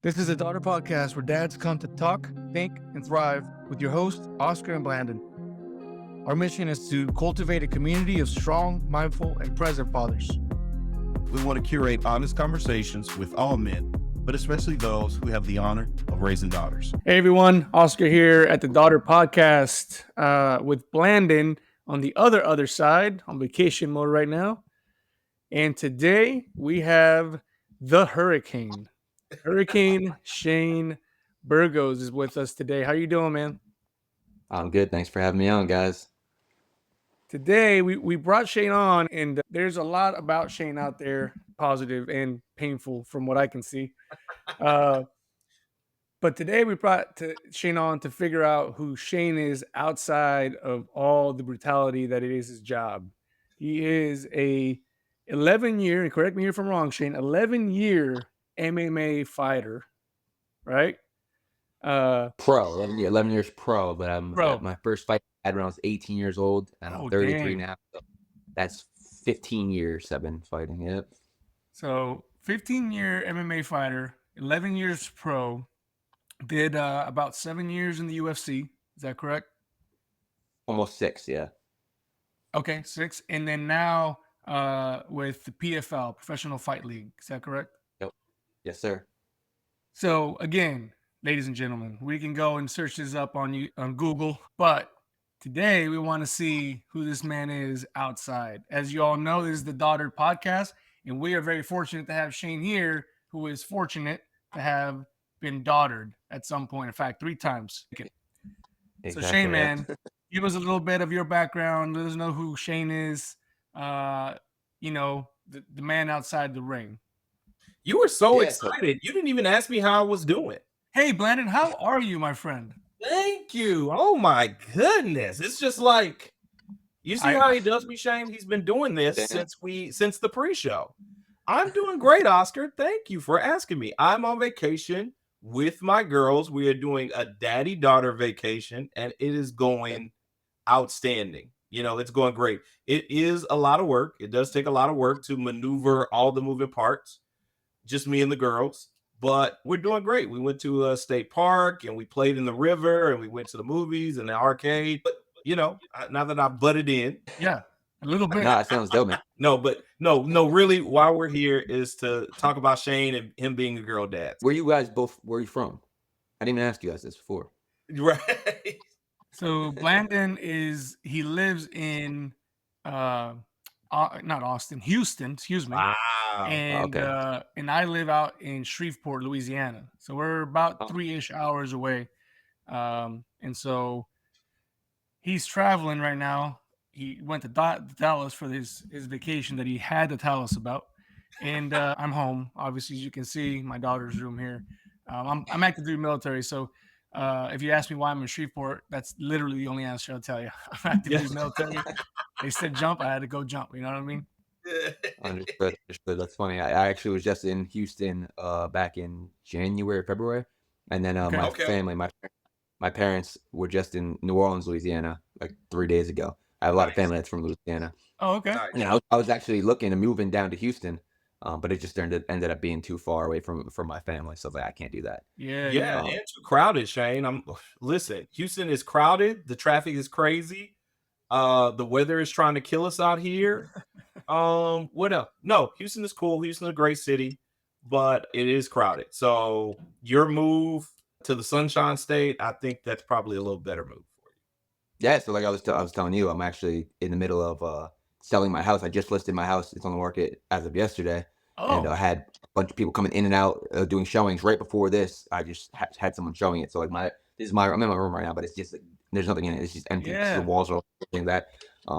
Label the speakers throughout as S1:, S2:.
S1: This is a daughter podcast where dads come to talk, think, and thrive with your hosts, Oscar and Blandon. Our mission is to cultivate a community of strong, mindful, and present fathers.
S2: We want to curate honest conversations with all men, but especially those who have the honor of raising daughters.
S1: Hey everyone, Oscar here at the Daughter Podcast with Blandon on the other side, on vacation mode right now. And today we have the Hurricane Shane Burgos is with us today. How you doing, man?
S3: I'm good. Thanks for having me on, guys.
S1: Today we brought Shane on, and there's a lot about Shane out there, positive and painful from what I can see. But today we brought Shane on to figure out who Shane is outside of all the brutality that it is his job. He is a 11-year, and correct me if I'm wrong, Shane, 11-year MMA fighter, right?
S3: Pro, 11 years pro, but
S1: Pro.
S3: my first fight I had when I was 18 years old, and I'm 33 now. So that's 15 years I've been fighting. Yep.
S1: So 15-year MMA fighter, 11 years pro, did about 7 years in the UFC. Is that correct?
S3: Almost 6, yeah.
S1: Okay, 6. And then now with the PFL, Professional Fight League. Is that correct?
S3: Yep. Yes, sir.
S1: So again, ladies and gentlemen, we can go and search this up on Google, but today we want to see who this man is outside. As you all know, this is the Daughter Podcast, and we are very fortunate to have Shane here, who is fortunate to have been daughtered at some point. In fact, 3 times. Exactly. So Shane, man, give us a little bit of your background. Let us know who Shane is. The man outside the ring.
S2: You were so excited. You didn't even ask me how I was doing.
S1: Hey, Blandon, how are you, my friend?
S2: Thank you. Oh, my goodness. It's just like, you see how he does me, Shane? He's been doing this since the pre-show. I'm doing great, Oscar. Thank you for asking me. I'm on vacation with my girls. We are doing a daddy-daughter vacation, and it is going outstanding. You know, it's going great. It is a lot of work. It does take a lot of work to maneuver all the moving parts. Just me and the girls. But we're doing great. We went to a state park and we played in the river and we went to the movies and the arcade. But, now that I butted in.
S1: Yeah, a little bit.
S3: No, it sounds dope, man.
S2: No, really, why we're here is to talk about Shane and him being a girl dad.
S3: Where are you from? I didn't even ask you guys this before.
S2: Right.
S1: So Blandon he lives in not Austin, Houston, excuse me.
S2: Wow.
S1: And and I live out in Shreveport, Louisiana. So we're about 3-ish hours away. And so he's traveling right now. He went to Dallas for his vacation that he had to tell us about. And I'm home. Obviously, as you can see, my daughter's room here. I'm active duty military, so if you ask me why I'm in Shreveport, that's literally the only answer I'll tell you. I'm active duty military. They said jump, I had to go jump. You know what I mean?
S3: Understood. That's funny. I actually was just in Houston back in January, February, and then my family, my parents were just in New Orleans, Louisiana, like 3 days ago. I have a lot of family that's from Louisiana.
S1: Oh, okay.
S3: And I was actually looking at moving down to Houston, but it just ended up being too far away from my family, so I can't do that.
S2: Yeah, and too crowded, Shane. Listen, Houston is crowded. The traffic is crazy. The weather is trying to kill us out here. What else? No, Houston is cool. Houston is a great city, but it is crowded. So your move to the Sunshine State, I think that's probably a little better move for you.
S3: Yeah. So like I was telling you, I'm actually in the middle of selling my house. I just listed my house. It's on the market as of yesterday. And I had a bunch of people coming in and out doing showings. Right before this, I just had someone showing it. So like I'm in my room right now, but it's just there's nothing in it. It's just empty. Yeah. The walls are all that.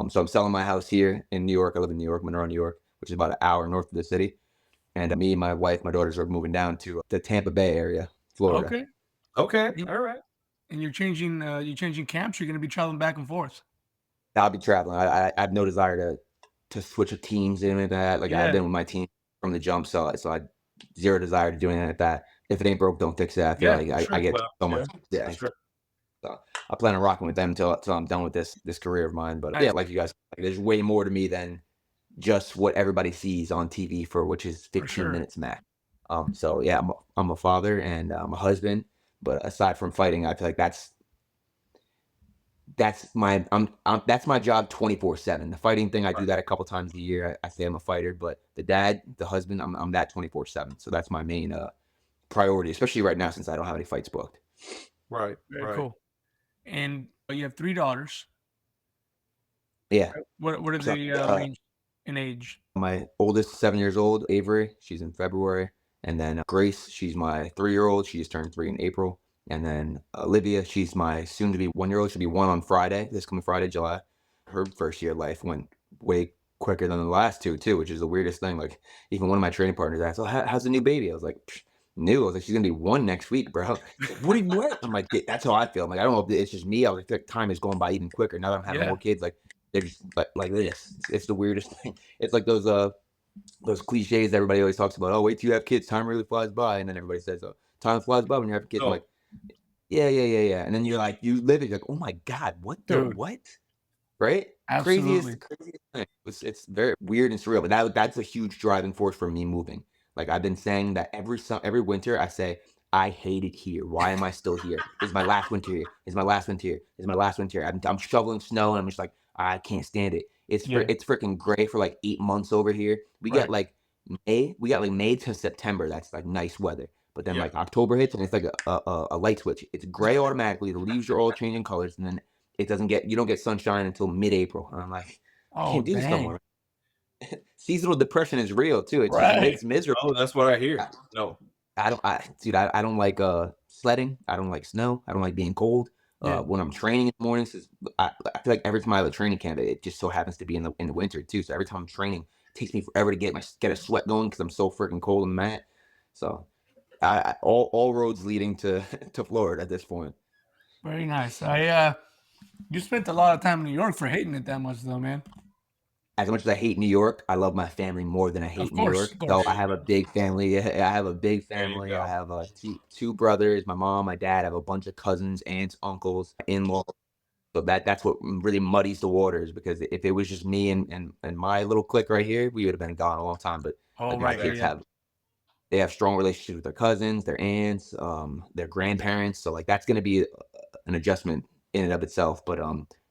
S3: So I'm selling my house here in New York. I live in New York, Monroe, New York, which is about an hour north of the city. And me, my wife, my daughters are moving down to the Tampa Bay area, Florida.
S2: Okay. All right.
S1: And you're changing camps. You're going to be traveling back and forth.
S3: I'll be traveling. I have no desire to switch of teams and anything like that. Like I've been with my team from the jump, so I zero desire to do anything like that. If it ain't broke, don't fix it. I feel I get so much. Yeah. Sure. So I plan on rocking with them until I'm done with this career of mine. But yeah, like you guys, there's way more to me than just what everybody sees on TV which is 15 minutes max. So yeah, I'm a father and I'm a husband. But aside from fighting, I feel like that's my job 24/7. The fighting thing, I do that a couple times a year. I say I'm a fighter, but the dad, the husband, I'm that 24/7. So that's my main priority, especially right now since I don't have any fights booked.
S2: Right.
S1: Very
S2: Right.
S1: cool. And you have 3 daughters.
S3: Yeah.
S1: What are
S3: So
S1: they range in age?
S3: my oldest, 7 years old, Avery, she's in February, and then Grace, she's my 3-year-old. She just turned 3 in April, and then Olivia, she's my soon-to-be 1-year-old. She'll be 1 on Friday, this coming Friday, July. Her first year of life went way quicker than the last two, too, which is the weirdest thing. Like, even one of my training partners asked, "Oh, how's the new baby?" I was like, "New." I was like, "She's gonna be 1 next week, bro." He's like, "What do you what?" I'm like, "That's how I feel." I'm like, I don't know if it's just me. I was like, time is going by even quicker now that I'm having more kids. Like, they're just like this. It's the weirdest thing. It's like those cliches everybody always talks about. Oh, wait till you have kids, time really flies by, and then everybody says, "Oh, time flies by when you have kids." I'm like, yeah, yeah, yeah, yeah. And then you're like, you live it. You're like, oh my god, what the
S1: Dude,
S3: what? Right?
S1: absolutely.
S3: Craziest thing. It's very weird and surreal, but that's a huge driving force for me moving. Like I've been saying that every winter I say, I hate it here. Why am I still here? This is my last winter here. This is my last winter here. This is my last winter here. I'm shoveling snow and I'm just like, I can't stand it.
S1: Yeah.
S3: It's freaking gray for like 8 months over here. We get
S1: Right.
S3: like May to September. That's like nice weather. But then like October hits and it's like a light switch. It's gray automatically. The leaves are all changing colors, and then you don't get sunshine until mid-April. And I'm like, I
S1: Oh,
S3: can't do this no
S1: dang.
S3: more. Seasonal depression is real too.
S1: Right.
S3: It's miserable.
S2: Oh, that's what I hear.
S3: I,
S2: No.
S3: I don't like sledding. I don't like snow. I don't like being cold.
S1: Yeah.
S3: When I'm training in the mornings, I feel like every time I have a training camp, it just so happens to be in the winter too. So every time I'm training, it takes me forever to get a sweat going because I'm so freaking cold and mat. So all roads leading to to Florida at this point.
S1: Very nice. You spent a lot of time in New York for hating it that much, though, man.
S3: As much as I hate New York, I love my family more than I
S1: Of
S3: hate New
S1: course, of
S3: York. So
S1: course.
S3: I have a big family. I have a big
S2: There you
S3: family. I
S2: go.
S3: have two brothers, my mom, my dad. I have a bunch of cousins, aunts, uncles, in-laws. So that's what really muddies the waters. Because if it was just me and my little clique right here, we would have been gone a long time. But
S1: Oh,
S3: like my
S1: right. Yeah,
S3: kids
S1: yeah.
S3: they have strong relationships with their cousins, their aunts, their grandparents. So like that's gonna be an adjustment in and of itself. But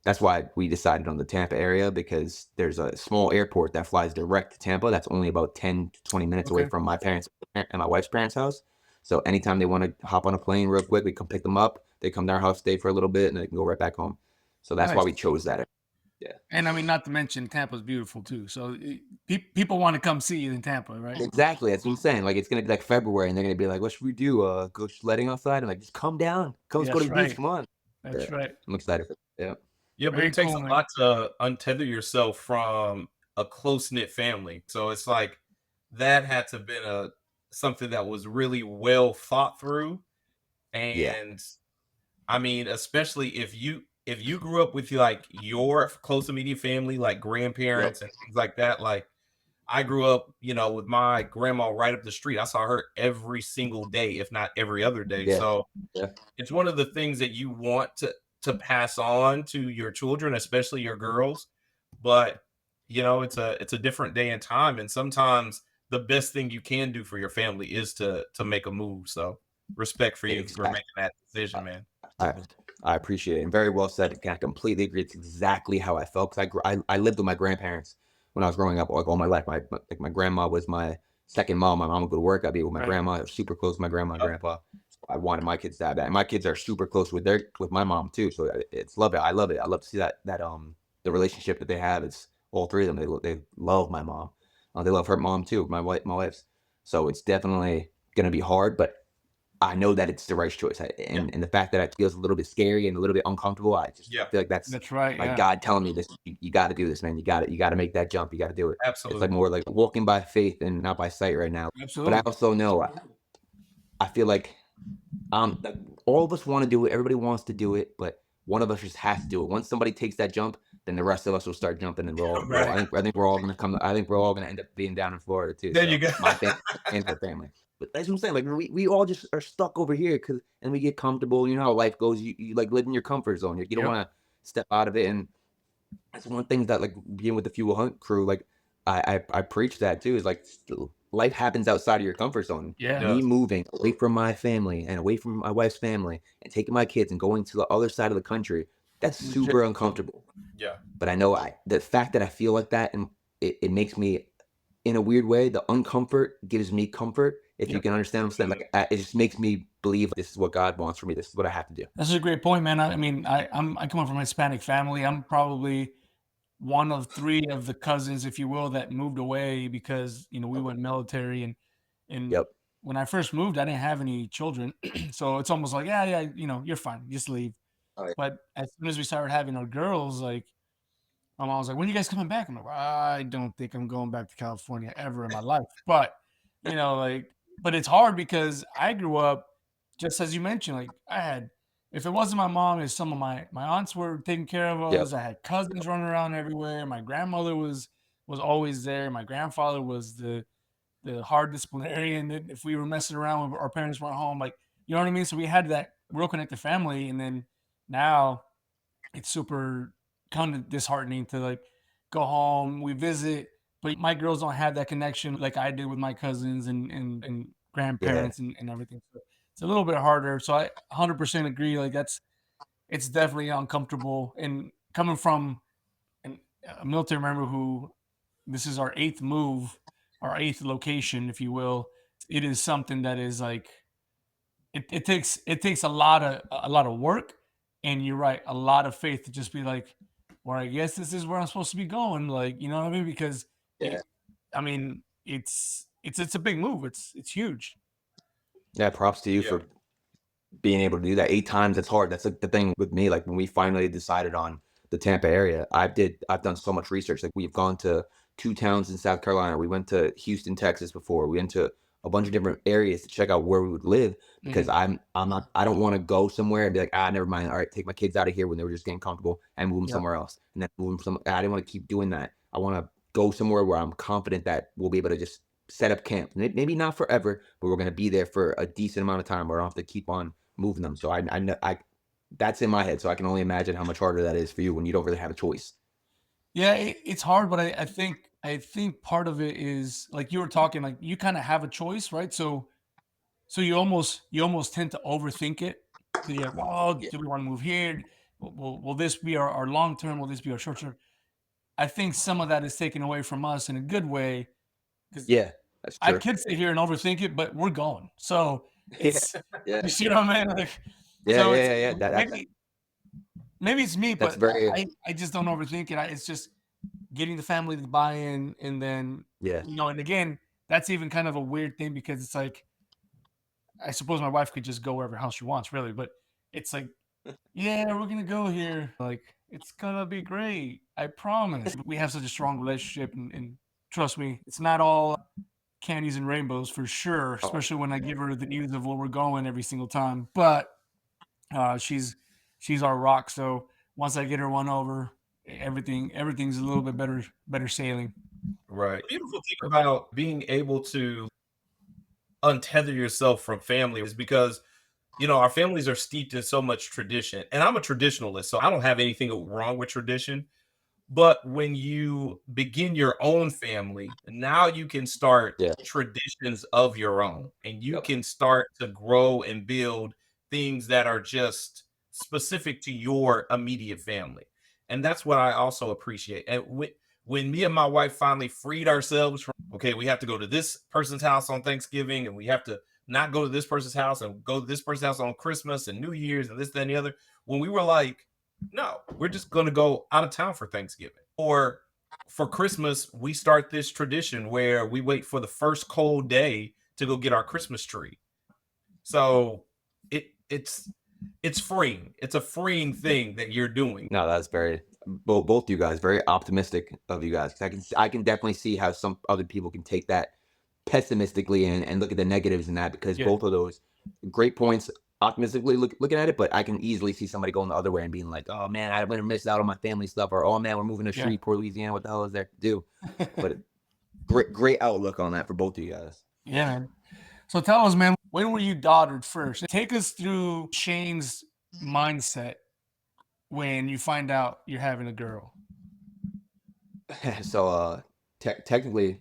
S3: that's why we decided on the Tampa area because there's a small airport that flies direct to Tampa. That's only about 10 to 20 minutes away
S1: Okay.
S3: from my parents and my wife's parents' house. So anytime they want to hop on a plane real quick, we come pick them up. They come to our house, stay for a little bit, and they can go right back home. So that's why
S1: Nice.
S3: we chose that. Yeah.
S1: And I mean, not to mention Tampa's beautiful too. So people want to come see you in Tampa, right?
S3: Exactly. That's what I'm saying. Like it's gonna be like February, and they're gonna be like, "What should we do? Go sledding outside?" And like, just come down. Come, let's go to
S1: That's
S3: the beach.
S1: right.
S3: Come on. Yeah,
S1: That's right.
S3: I'm excited. Yeah.
S2: Yeah, but
S1: Very
S2: it takes
S1: cool,
S2: a
S1: man.
S2: lot to untether yourself from a close-knit family. So it's like that had to have been a something that was really well thought through.
S3: Yeah.
S2: And I mean, especially if you grew up with like your close immediate family, like
S3: Yep.
S2: grandparents and things like that, like I grew up, with my grandma right up the street. I saw her every single day, if not every other day.
S3: Yeah.
S2: So
S3: Yeah.
S2: it's one of the things that you want to pass on to your children, especially your girls. But it's a different day and time, and sometimes the best thing you can do for your family is to make a move. So respect for you for
S3: Exactly.
S2: making that decision, man.
S3: I, I appreciate it. And very well said. I completely agree. It's exactly how I felt because I lived with my grandparents when I was growing up, like all my life. My grandma was my second mom. My mom would go to work. I'd be with my
S1: Right.
S3: grandma. I was super close with my grandma and grandpa. I wanted my kids to have that. And my kids are super close with my mom too. So it's love it. I love it. I love to see that the relationship that they have. It's all three of them. They love my mom. They love her mom too. My wife's. So it's definitely gonna be hard, but I know that it's the right choice.
S2: Yeah,
S3: And the fact that it feels a little bit scary and a little bit uncomfortable, I just
S2: yeah,
S3: feel like that's
S1: That's right.
S3: like
S1: Yeah.
S3: God telling me this. You got to do this, man. You got to make that jump. You got to do it. It's like
S2: absolutely.
S3: more like walking by faith and not by sight right now. But I
S1: Absolutely.
S3: also know I feel like like, all of us want to do it. Everybody wants to do it, but one of us just has to do it. Once somebody takes that jump, then the rest of us will start jumping, and
S1: Right.
S3: I think we're all gonna come. I think we're all gonna end up being down in Florida too.
S2: There you
S3: So
S2: go.
S3: my family and her family. But that's what I'm saying. Like we all just are stuck over here and we get comfortable. You know how life goes. You like live in your comfort zone. You don't
S1: Yep.
S3: want to step out of it. And that's one thing that like being with the Fuel Hunt crew. Like I preach that too. Is like life happens outside of your comfort zone.
S1: Yeah.
S3: Me moving away from my family and away from my wife's family and taking my kids and going to the other side of the country, that's super uncomfortable.
S2: Yeah.
S3: But I know the fact that I feel like that, and it makes me, in a weird way, the uncomfort gives me comfort. If you can understand what I'm saying, like it just makes me believe this is what God wants for me. This is what I have to do.
S1: That's a great point, man. I mean, I come from a Hispanic family. I'm probably one of 3 of the cousins, if you will, that moved away because, you know, we went military and
S3: Yep.
S1: when I first moved, I didn't have any children. So it's almost like, yeah, you know, you're fine. Just leave.
S3: Oh, yeah.
S1: But as soon as we started having our girls, like my mom was like, "When are you guys coming back?" I'm like, "I don't think I'm going back to California ever in my life." But, you know, like, but it's hard because I grew up, just as you mentioned, like I had, if it wasn't my mom, if some of my aunts were taking care of
S3: Yep.
S1: us, I had cousins running around everywhere. My grandmother was always there. My grandfather was the hard disciplinarian. If we were messing around when our parents weren't home, like, you know what I mean? So we had that real connected family. And then now it's super kind of disheartening to like go home, we visit, but my girls don't have that connection like I did with my cousins and
S3: Yeah.
S1: grandparents and everything. So it's a little bit harder. So I 100% agree. Like it's definitely uncomfortable. And coming from a military member who this is our 8th move, our 8th location, if you will, it is something that is like it takes a lot of work, and you're right, a lot of faith to just be like, well, I guess this is where I'm supposed to be going, like, you know what I mean? Because
S3: Yeah.
S1: I mean, it's a big move. It's huge.
S3: Yeah. Props to you for being able to do that 8 times. It's hard. That's like the thing with me. Like when we finally decided on the Tampa area, I've done so much research. Like we've gone to 2 towns in South Carolina. We went to Houston, Texas before. We went to a bunch of different areas to check out where we would live because I don't want to go somewhere and be like, never mind. All right, take my kids out of here when they were just getting comfortable and move them
S1: Yeah.
S3: somewhere else. And then move them I didn't want to keep doing that. I want to go somewhere where I'm confident that we'll be able to just set up camp. Maybe not forever, but we're going to be there for a decent amount of time where I don't have to keep on moving them. So I know that's in my head. So I can only imagine how much harder that is for you when you don't really have a choice.
S1: Yeah, it's hard, but I think part of it is like you were talking, like you kind of have a choice, right? So you almost tend to overthink it. So you're like, well,
S3: Yeah.
S1: do we want to move here? Will this be our long term? Will this be our short term? I think some of that is taken away from us in a good way because
S3: Yeah, that's
S1: I
S3: true.
S1: could sit here and overthink it, but we're going. So
S3: Yeah.
S1: it's
S3: Yeah.
S1: you see what I mean? Like,
S3: Yeah.
S1: so
S3: Yeah.
S1: it's
S3: Yeah. Yeah.
S1: maybe it's me,
S3: That's
S1: but
S3: very
S1: I just don't overthink it. It's just getting the family to buy in, and then
S3: yeah.
S1: and again, that's even kind of a weird thing because it's like I suppose my wife could just go wherever house she wants, really, but it's like, yeah, we're gonna go here. Like, it's gonna be great. I promise. We have such a strong relationship, and trust me, it's not all candies and rainbows for sure.
S3: Oh,
S1: Especially when I give her the news of where we're going every single time. But she's our rock. So once I get her one over, everything's a little bit better sailing.
S2: Right. The beautiful thing about being able to untether yourself from family is because our families are steeped in so much tradition. And I'm a traditionalist, so I don't have anything wrong with tradition. But when you begin your own family, now you can start
S3: yeah.
S2: traditions of your own, and you
S3: Yep.
S2: can start to grow and build things that are just specific to your immediate family. And that's what I also appreciate. And when me and my wife finally freed ourselves from, okay, we have to go to this person's house on Thanksgiving, and we have to not go to this person's house and go to this person's house on Christmas and New Year's and this, that, and the other. When we were like, no, we're just going to go out of town for Thanksgiving. Or for Christmas, we start this tradition where we wait for the first cold day to go get our Christmas tree. So it's freeing. It's a freeing thing that you're doing.
S3: No, that's very both you guys very optimistic of you guys. I can definitely see how some other people can take that pessimistically and look at the negatives in that because
S1: Yeah.
S3: both of those great points optimistically looking at it, but I can easily see somebody going the other way and being like, oh man, I'm gonna miss out on my family stuff, or oh man, we're moving to
S1: Yeah.
S3: Shreveport, Louisiana. What the hell is there to do? But great outlook on that for both of you guys.
S1: Yeah, man. So tell us, man, when were you daughtered first? Take us through Shane's mindset when you find out you're having a girl.
S3: So technically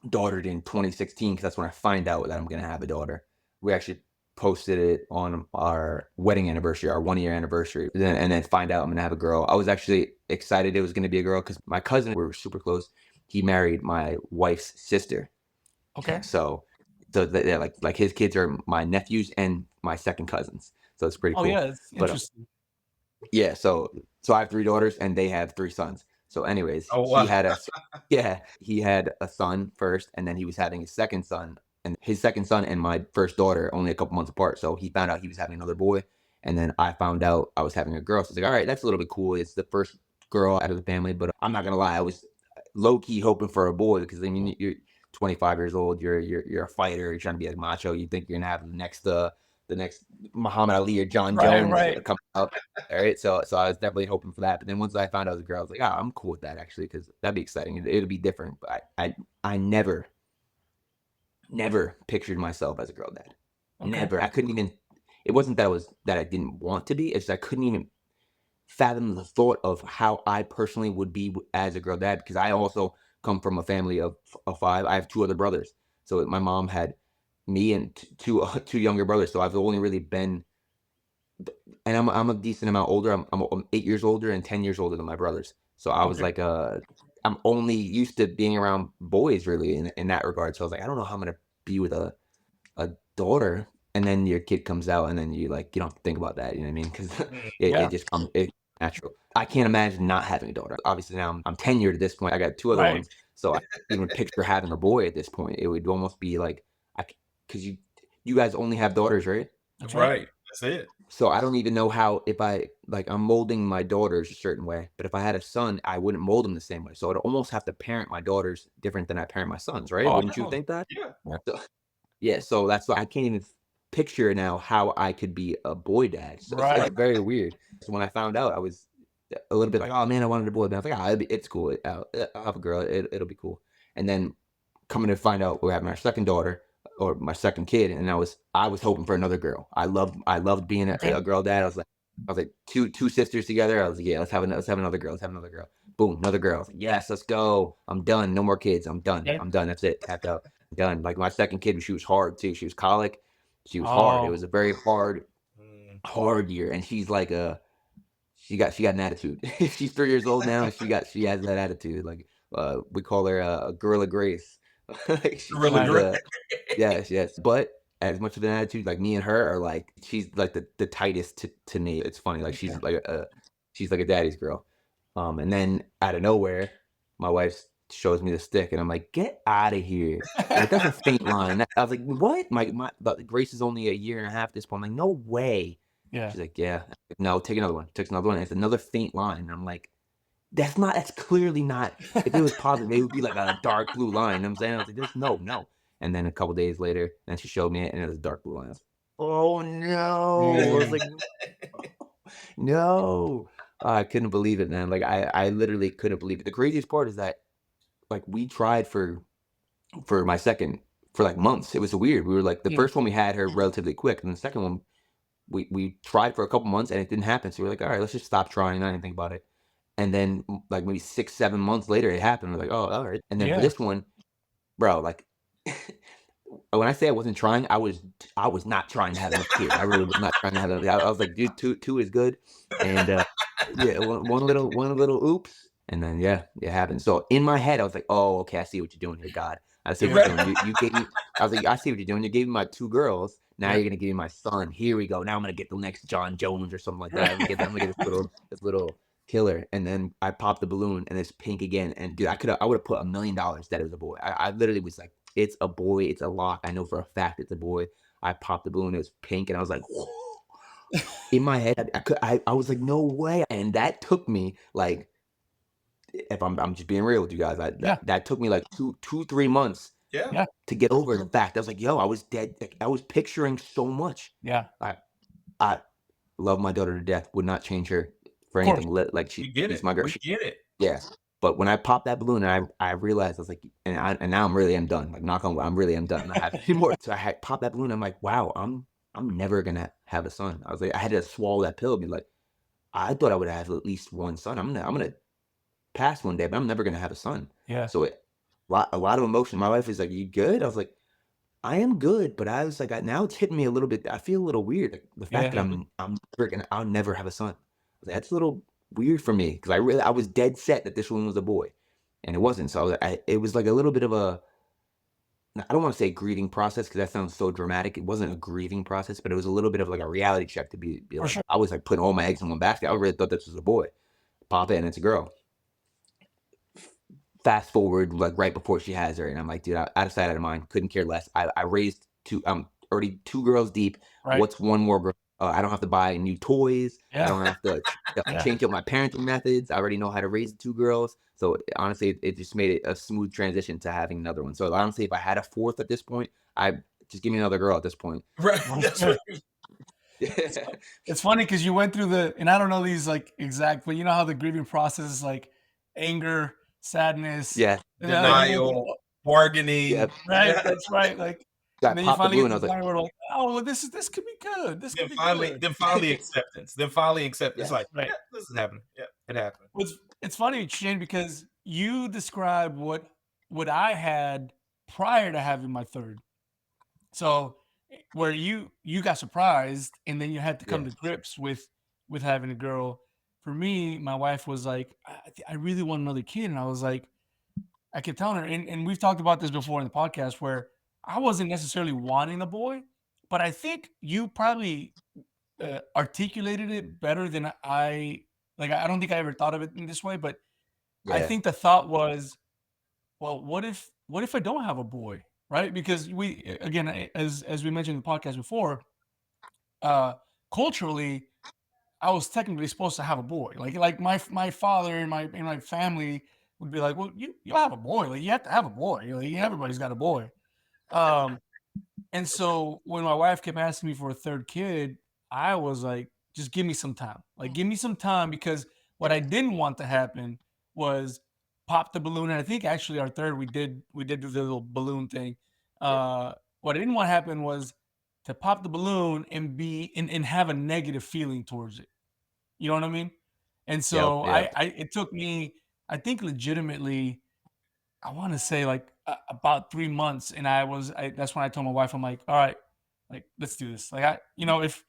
S3: daughter in 2016 because that's when I find out that I'm gonna have a daughter. We actually posted it on our wedding anniversary, our 1 year anniversary, and then find out I'm gonna have a girl. I was actually excited it was gonna be a girl because my cousin, we were super close. He married my wife's sister.
S1: Okay.
S3: So they're like his kids are my nephews and my second cousins. So it's pretty
S1: Oh
S3: cool.
S1: yeah, it's
S3: But
S1: interesting.
S3: yeah, so I have 3 daughters and they have 3 sons. So anyways,
S2: Oh
S3: he
S2: wow.
S3: had he had a son first, and then he was having his second son, and his second son and my first daughter only a couple months apart. So he found out he was having another boy, and then I found out I was having a girl. So it's like, all right, that's a little bit cool. It's the first girl out of the family, but I'm not gonna lie, I was low key hoping for a boy because I mean you're 25 years old, you're a fighter, you're trying to be like macho, you think you're gonna have the next Muhammad Ali or John Jones
S1: Right.
S3: come out. All right, so I was definitely hoping for that. But then once I found out it was a girl, I was like, I'm cool with that actually because that'd be exciting. It'll be different. But I never pictured myself as a girl dad.
S1: Okay.
S3: Never. I couldn't even. It wasn't that I didn't want to be. It's just I couldn't even fathom the thought of how I personally would be as a girl dad because I also come from a family of 5. I have 2 other brothers. So my mom had me and two younger brothers. So I've only really been, and I'm a decent amount older. I'm 8 years older and 10 years older than my brothers. So I was
S1: Okay.
S3: like, I'm only used to being around boys really in that regard. So I was like, I don't know how I'm gonna be with a daughter. And then your kid comes out, and then you don't have to think about that. You know what I mean? Because it
S1: Yeah.
S3: just comes natural. I can't imagine not having a daughter. Obviously now I'm tenured at this point. I got 2 other
S1: Right.
S3: ones, so I can't even picture having a boy at this point. It would almost be like because you guys only have daughters, right?
S2: That's right. That's it.
S3: So I don't even know how if I'm molding my daughters a certain way, but if I had a son, I wouldn't mold them the same way. So I'd almost have to parent my daughters different than I parent my sons, right?
S1: Oh,
S3: Wouldn't you think that?
S2: Yeah.
S3: So, yeah, so that's why I can't even picture now how I could be a boy dad. So it's
S1: right.
S3: very weird. So when I found out, I was a little bit like, oh man, I wanted a boy. But I was like, it's cool. I'll have a girl. It'll be cool. And then coming to find out we're having our second daughter or my second kid, and I was hoping for another girl. I loved being
S1: Okay.
S3: a girl dad. I was like two sisters together. I was like, yeah, let's have another girl. Let's have another girl. Boom, another girl. I was like, yes, let's go. I'm done. No more kids. I'm done.
S1: Okay.
S3: I'm done. That's it. Tapped out. Done. Like my second kid, she was hard too. She was colic. She was hard. It
S1: Oh,
S3: was a very hard year. And she's like she got an attitude. She's 3 years old now, and she has that attitude. Like we call her a Gorilla Grace. Like
S2: Really
S3: she's
S1: nice.
S2: great.
S3: yes. But as much of an attitude, like me and her are like she's like the tightest to me. It's funny. Like she's like a daddy's girl. And then out of nowhere, my wife shows me the stick, and I'm like, get out of here. Like that's a faint line. I was like, what? But Grace is only a year and a half at this point. I'm like, no way.
S1: Yeah.
S3: She's like, yeah. No, take another one. Takes another one. And it's another faint line. And I'm like, that's clearly not. If it was positive, it would be like a dark blue line. You know what I'm saying? I was like, there's no. And then a couple days later, then she showed me it, and it was a dark blue line. I was like, oh no. I was like, no. I couldn't believe it, man. Like I literally couldn't believe it. The craziest part is that like we tried for my second for like months. It was weird. We were like the first one we had her relatively quick, and the second one we tried for a couple months and it didn't happen. So we're like, all right, let's just stop trying. I didn't think about it. And then like maybe 6, 7 months later, it happened. We're like, oh, all right. And then for this one, bro, like when I say I wasn't trying, I was not trying to have enough kids. I really was not trying to have enough. I was like, dude, two is good. And yeah, one little oops. And then yeah, it happened. So in my head, I was like, oh, okay, I see what you're doing here, God. I see what you're doing. You gave me. I was like, I see what you're doing. You gave me my 2 girls. Now you're gonna give me my son. Here we go. Now I'm gonna get the next John Jones or something like that. I'm gonna get this little killer. And then I popped the balloon, and it's pink again. And dude, I would have put $1 million that it was a boy. I literally was like, it's a boy. It's a lock. I know for a fact it's a boy. I popped the balloon. It was pink, and I was like, whoa. In my head, I was like, no way. And that took me like, if I'm just being real with you guys, that took me like 3 months
S2: Yeah.
S3: to get over the fact. I was like, yo, I was dead. Like, I was picturing so much.
S1: Yeah.
S3: I love my daughter to death. Would not change her for anything. Like she's my girl.
S2: We get it.
S3: Yeah. But when I popped that balloon, and I realized I was like, and now I'm really am done. Like knock on wood, I'm really am done. I have any more. So I had popped that balloon. I'm like, wow, I'm never gonna have a son. I was like, I had to swallow that pill. And be like, I thought I would have at least one son. I'm gonna pass one day, but I'm never gonna have a son.
S1: Yeah.
S3: So a lot of emotion. My wife is like, "You good?" I was like, "I am good," but I was like, now it's hitting me a little bit. I feel a little weird. Like, the fact that
S1: Yeah.
S3: I'm freaking, I'll never have a son. That's a little weird for me because I was dead set that this one was a boy, and it wasn't. So it was like a little bit of a, I don't want to say grieving process because that sounds so dramatic. It wasn't a grieving process, but it was a little bit of like a reality check to be
S1: For
S3: like,
S1: sure.
S3: I was like putting all my eggs in one basket. I really thought this was a boy. Pop in, it's a girl. Fast forward like right before she has her, and I'm like, dude, out of sight, out of mind. Couldn't care less. I raised two. I'm already two girls deep.
S1: Right.
S3: What's one more girl? I don't have to buy new toys. I
S1: Yeah.
S3: don't have to
S1: Yeah.
S3: change up my parenting methods. I already know how to raise the two girls. So honestly, it just made it a smooth transition to having another one. So honestly, if I had a fourth at this point, I just give me another girl at this point.
S2: Right. That's right.
S1: It's funny because you went through and I don't know these like exact, but you know how the grieving process is like anger, sadness,
S3: Yeah.
S1: and then like you went
S2: Denial, bargaining.
S3: Yep.
S1: right. That's right. Like,
S3: I
S1: and then you
S3: popped the
S1: finally get
S3: balloon. I
S1: to
S3: was
S1: the
S3: like,
S1: point where like, oh, well, this could be good. This could be good.
S2: Then finally acceptance. Then finally acceptance. It's
S3: yes.
S2: like,
S1: Right.
S2: yeah, this is happening. Yeah, it happened.
S1: It's funny, Shane, because you described what I had prior to having my third. So where you got surprised and then you had to come
S3: Yeah.
S1: to grips with having a girl. For me, my wife was like, I really want another kid. And I was like, I kept telling her, and we've talked about this before in the podcast where I wasn't necessarily wanting a boy, but I think you probably articulated it better than I like. I don't think I ever thought of it in this way, but I
S3: Yeah.
S1: think the thought was, well, what if I don't have a boy, right? Because again, as we mentioned in the podcast before, uh, culturally, I was technically supposed to have a boy. Like my father and my family would be like, well, you have a boy, like you have to have a boy. Like everybody's got a boy. Um, and so when my wife kept asking me for a third kid, I was like, just give me some time. Like, give me some time because what I didn't want to happen was pop the balloon. And I think actually our third, we did do the little balloon thing. What I didn't want to happen was to pop the balloon and and have a negative feeling towards it. You know what I mean? And
S3: Yep.
S1: so
S3: Yep.
S1: it took me, I think legitimately I want to say like about 3 months, and that's when I told my wife, I'm like, all right, like let's do this. Like if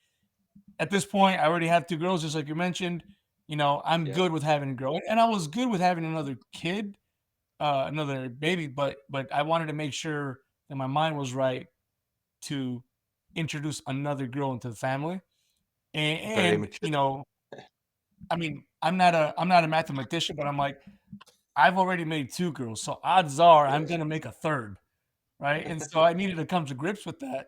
S1: at this point I already have two girls, just like you mentioned, I'm
S3: Yeah.
S1: good with having a girl, and I was good with having another kid, another baby, but I wanted to make sure that my mind was right to introduce another girl into the family,
S3: Very
S1: and
S3: mature.
S1: I mean, I'm not a mathematician, but I'm like, I've already made two girls, so odds are I'm gonna make a third. Right? And so I needed to come to grips with that.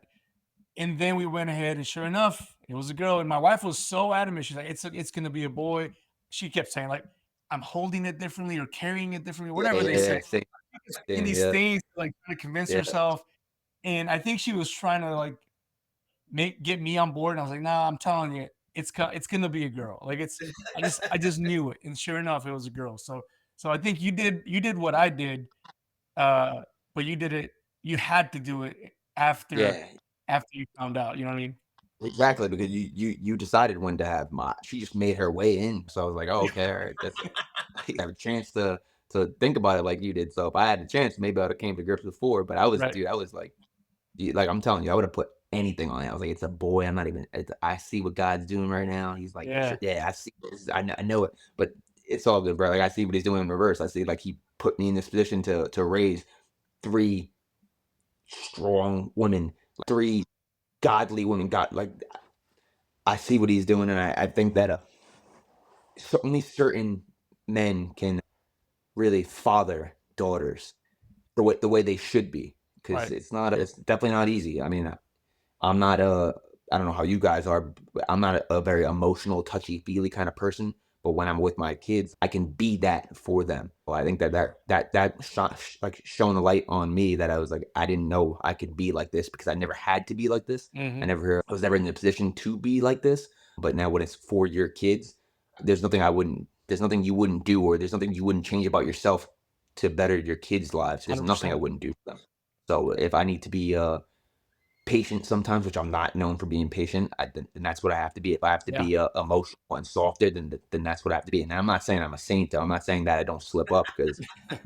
S1: And then we went ahead, and sure enough, it was a girl. And my wife was so adamant. She's like, it's gonna be a boy. She kept saying, like, I'm holding it differently or carrying it differently,
S3: Yeah.
S1: whatever they
S3: Yeah.
S1: say.
S3: Same.
S1: In
S3: Same.
S1: these
S3: Yeah.
S1: things, like trying to convince
S3: Yeah.
S1: herself. And I think she was trying to like get me on board. And I was like, nah, I'm telling you, it's gonna be a girl. Like I just knew it. And sure enough, it was a girl. So I think you did what I did, uh, but you did it. You had to do it after
S3: Yeah.
S1: after you found out. You know what I mean?
S3: Exactly, because you decided when to have my she just made her way in. So I was like, "Oh, okay, all right, that's I have a chance to think about it like you did." So if I had a chance, maybe I would have came to grips before. But
S1: Right.
S3: dude, I was like, like I'm telling you, I would have put anything on it. I was like, "It's a boy. I'm not even. I see what God's doing right now." He's like,
S1: Yeah.
S3: "Sure, yeah, I see this. I know it." But it's all good, bro. Like I see what he's doing in reverse. I see like he put me in this position to raise three strong women, three godly women. God, like I see what he's doing, and I think that only certain men can really father daughters the way they should be, because
S1: Right.
S3: it's definitely not easy. I mean, I'm not I don't know how you guys are, but I'm not a very emotional, touchy-feely kind of person. But when I'm with my kids, I can be that for them. Well, I think that like shone a light on me that I was like, I didn't know I could be like this because I never had to be like this.
S1: Hmm.
S3: I was never in the position to be like this. But now when it's for your kids, there's nothing you wouldn't do, or there's nothing you wouldn't change about yourself to better your kids' lives. There's nothing I
S1: 100%.
S3: wouldn't do for them. So if I need to be patient sometimes, which I'm not known for being patient. Then that's what I have to be. If I have to be emotional and softer, then that's what I have to be. And I'm not saying I'm a saint, though. I'm not saying that I don't slip up, because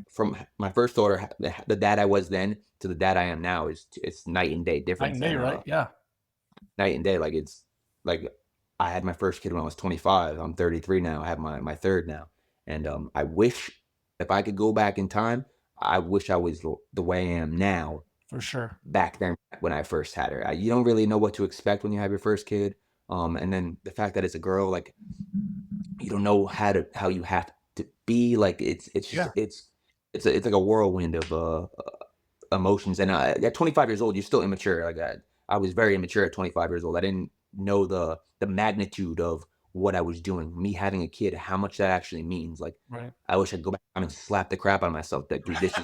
S3: from my first daughter, the dad I was then to the dad I am now it's night and day
S1: Night and
S3: difference.
S1: day,
S3: And
S1: right? Yeah.
S3: night and day. Like, it's like I had my first kid when I was 25. I'm 33 now. I have my third now, and I wish if I could go back in time, I wish I was the way I am now
S1: For sure.
S3: back then when I first had her. You don't really know what to expect when you have your first kid, and then the fact that it's a girl, like, you don't know how you have to be. Like, it's just
S1: Yeah.
S3: it's like a whirlwind of emotions. And at 25 years old, you're still immature. Like, I was very immature at 25 years old. I didn't know the magnitude of what I was doing. Me having a kid, how much that actually means. Like,
S1: Right.
S3: I wish I'd go back and slap the crap out of myself. That, dude, this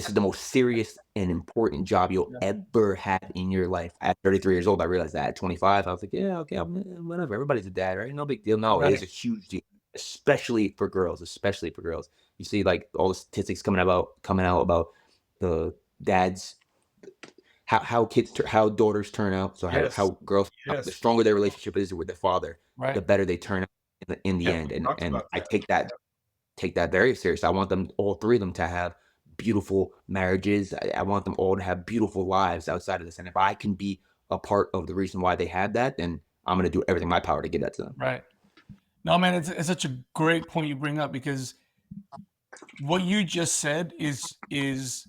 S3: is the most serious and important job you'll ever have in your life. At 33 years old, I realized that. At 25, I was like, yeah, okay, whatever. Everybody's a dad, right? No big deal. No, it is a huge deal, especially for girls. Especially for girls. You see, like, all the statistics coming out about the dads, how how daughters turn out. So how girls, the stronger their relationship is with their father,
S1: Right.
S3: the better they turn out in the end. And I take that very serious. I want them, all three of them, to have beautiful marriages. I want them all to have beautiful lives outside of this. And if I can be a part of the reason why they had that, then I'm going to do everything in my power to give that to them.
S1: Right. No, man, it's such a great point you bring up, because what you just said is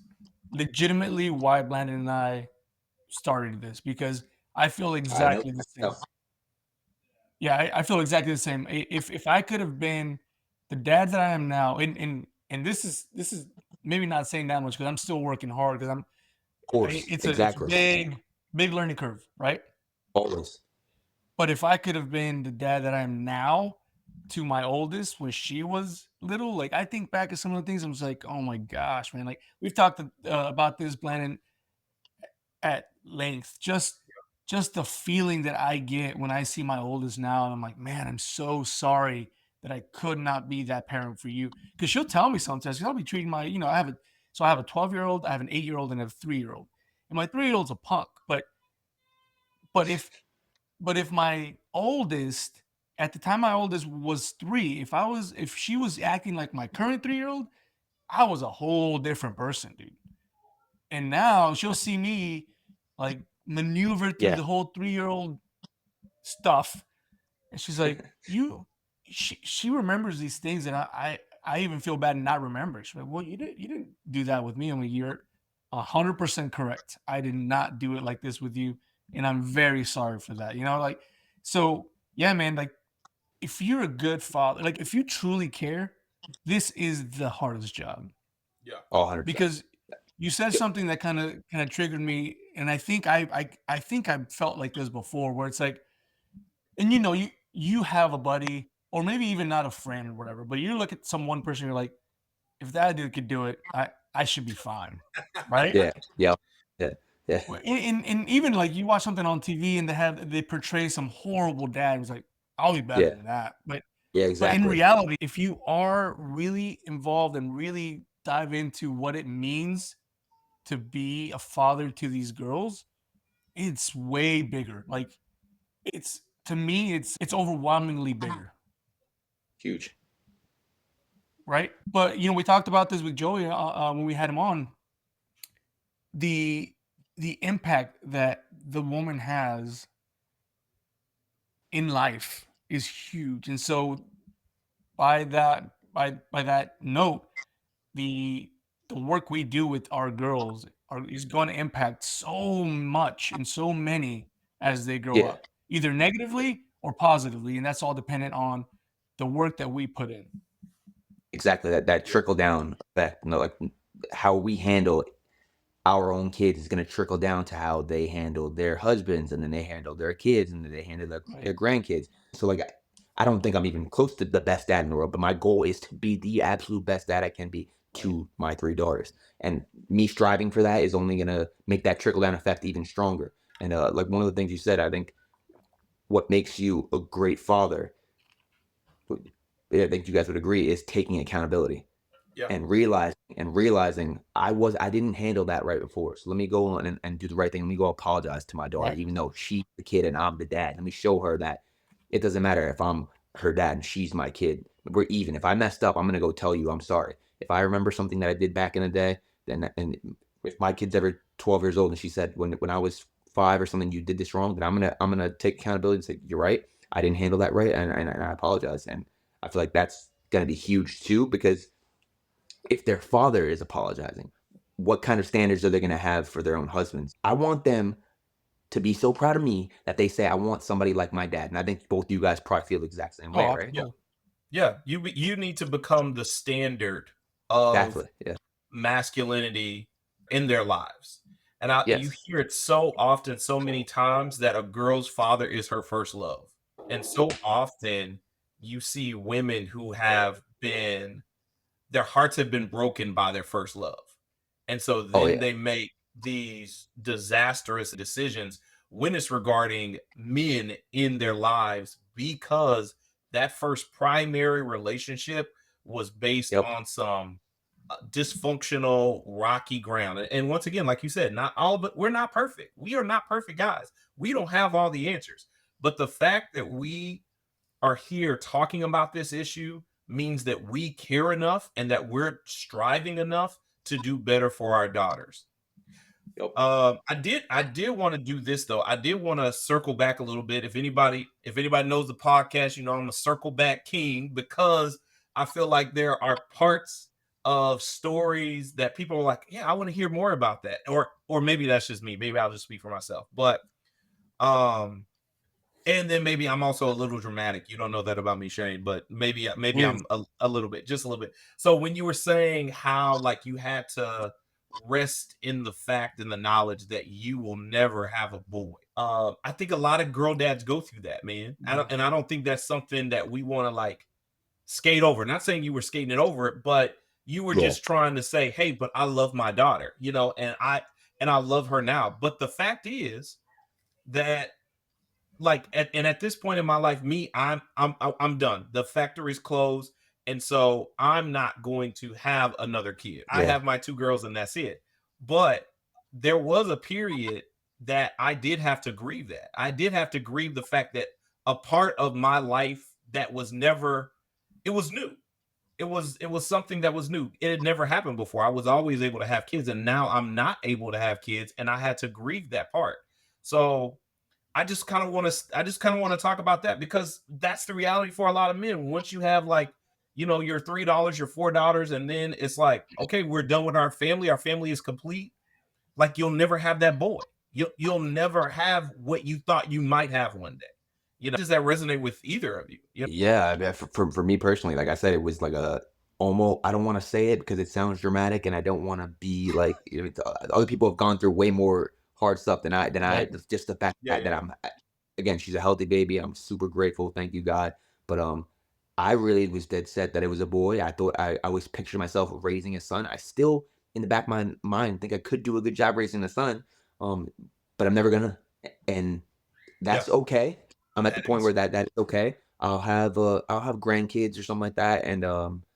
S1: legitimately why Blandon and I started this, because I feel exactly the same. Yeah, I feel exactly the same. If I could have been the dad that I am now, and this is maybe not saying that much, because I'm still working hard, because
S3: Of course,
S1: it's a
S3: exactly.
S1: big learning curve, right?
S3: Always.
S1: But if I could have been the dad that I am now to my oldest when she was little, like, I think back at some of the things, I was like, oh my gosh, man. Like, we've talked about this, Blandon, at length. Just the feeling that I get when I see my oldest now, and I'm like, man, I'm so sorry that I could not be that parent for you. Because she'll tell me sometimes, 'cause I'll be treating my, I have a 12-year-old, I have an 8-year-old, and a 3-year-old. And my 3-year-old's a punk, but if my oldest, at the time my oldest was 3, if she was acting like my current 3-year-old, I was a whole different person, dude. And now she'll see me, like, maneuver through the whole 3-year-old stuff, and she's like, she remembers these things, and I even feel bad not remembering. She's like, well, you didn't do that with me. I mean, you're 100% correct. I did not do it like this with you, and I'm very sorry for that. Like, so yeah, man. Like, if you're a good father, like, if you truly care, this is the hardest job.
S2: Yeah.
S3: 100%.
S1: Because you said something that kind of triggered me, and I think I think I felt like this before, where it's like, and you have a buddy, or maybe even not a friend or whatever, but you look at some one person, you're like, if that dude could do it, I should be fine, right?
S3: Yeah.
S1: And even, like, you watch something on TV and they portray some horrible dad who's like, I'll be better than that, but
S3: Yeah,
S1: in
S3: exactly.
S1: reality, if you are really involved and really dive into what it means to be a father to these girls, it's way bigger. Like, to me, it's overwhelmingly bigger.
S3: Huge.
S1: Right. But, we talked about this with Joey when we had him on. The impact that the woman has in life is huge. And so by that note, the work we do with our girls is going to impact so much and so many as they grow up, either negatively or positively, and that's all dependent on the work that we put in.
S3: Exactly. That trickle down effect. Like, how we handle our own kids is going to trickle down to how they handle their husbands, and then they handle their kids, and then they handle their grandkids. So, like, I don't think I'm even close to the best dad in the world, but my goal is to be the absolute best dad I can be to my 3 daughters. And me striving for that is only going to make that trickle down effect even stronger. And like, one of the things you said, I think what makes you a great father, I think you guys would agree, is taking accountability.
S2: Yeah.
S3: and realizing I didn't handle that right before. So let me go on and do the right thing. Let me go apologize to my daughter,
S1: Right.
S3: even though she's the kid and I'm the dad. Let me show her that it doesn't matter if I'm her dad and she's my kid. We're even. If I messed up, I'm gonna go tell you I'm sorry. If I remember something that I did back in the day, then and if my kid's ever 12 years old and she said when I was 5 or something, you did this wrong, then I'm gonna take accountability and say, you're right. I didn't handle that right, and I apologize. And I feel like that's gonna be huge too, because if their father is apologizing, what kind of standards are they going to have for their own husbands? I want them to be so proud of me that they say, I want somebody like my dad. And I think both you guys probably feel the exact same way,
S1: Oh,
S3: right?
S1: absolutely.
S2: Yeah. You need to become the standard of
S3: Exactly. Yeah.
S2: masculinity in their lives. And you
S3: Yes.
S2: hear it so often, so many times, that a girl's father is her first love. And so often you see women who have been, their hearts have been broken by their first love. And so
S3: Oh,
S2: then
S3: yeah.
S2: they make these disastrous decisions when it's regarding men in their lives, because that first primary relationship was based
S3: Yep.
S2: on some dysfunctional, rocky ground. And once again, like you said, not all, but we're not perfect. We are not perfect guys. We don't have all the answers. But the fact that we are here talking about this issue means that we care enough and that we're striving enough to do better for our daughters.
S3: Yep.
S2: I did want to do this though. I did want to circle back a little bit. If anybody knows the podcast, I'm a circle back king, because I feel like there are parts of stories that people are like, yeah, I want to hear more about that. Or maybe that's just me. Maybe I'll just speak for myself. But um and then maybe I'm also a little dramatic. You don't know that about me, Shane, but maybe
S1: Yes.
S2: I'm a little bit, just a little bit. So when you were saying how, like, you had to rest in the fact and the knowledge that you will never have a boy, I think a lot of girl dads go through that, man. I don't think that's something that we want to, like, skate over. Not saying you were skating it over it, but you were
S3: Yeah.
S2: just trying to say, hey, but I love my daughter, and I love her now. But the fact is that, like, at this point in my life, me, I'm done. The factory's closed, and so I'm not going to have another kid. I
S3: Yeah.
S2: have my two girls, and that's it. But there was a period that I did have to grieve that. I did have to grieve the fact that a part of my life that was never, it was new. It was something that was new. It had never happened before. I was always able to have kids, and now I'm not able to have kids, and I had to grieve that part. So I just kind of want to talk about that, because that's the reality for a lot of men. Once you have, like, your $3, your $4, and then it's like, okay, we're done with our family. Our family is complete. Like, you'll never have that boy. You'll never have what you thought you might have one day. Does that resonate with either of you?
S3: Yeah, I mean, for me personally, like I said, it was like a almost. I don't want to say it because it sounds dramatic, and I don't want to be like, other people have gone through way more hard stuff than I.
S1: Right.
S3: Just the fact
S2: Yeah,
S3: that
S2: yeah.
S3: I'm again, she's a healthy baby. I'm super grateful. Thank you, God. But I really was dead set that it was a boy. I thought I always pictured myself raising a son. I still, in the back of my mind, think I could do a good job raising a son. Um, but I'm never gonna, and
S2: Yeah,
S3: that's okay. I'm at the
S2: that
S3: point
S2: is.
S3: where that's okay. I'll have grandkids or something like that, and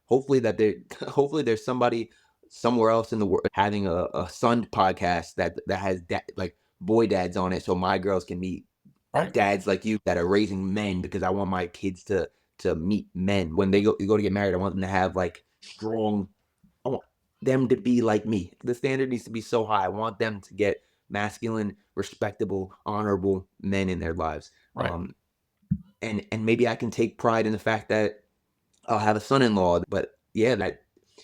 S3: hopefully that they hopefully there's somebody somewhere else in the world having a son podcast that has like boy dads on it, so my girls can meet
S1: Right.
S3: dads like you that are raising men, because I want my kids to meet men when they go to get married. I want them to have like strong. I want them to be like me. The standard needs to be so high. I want them to get masculine, respectable, honorable men in their lives.
S1: Right.
S3: And maybe I can take pride in the fact that I'll have a son-in-law. But yeah, that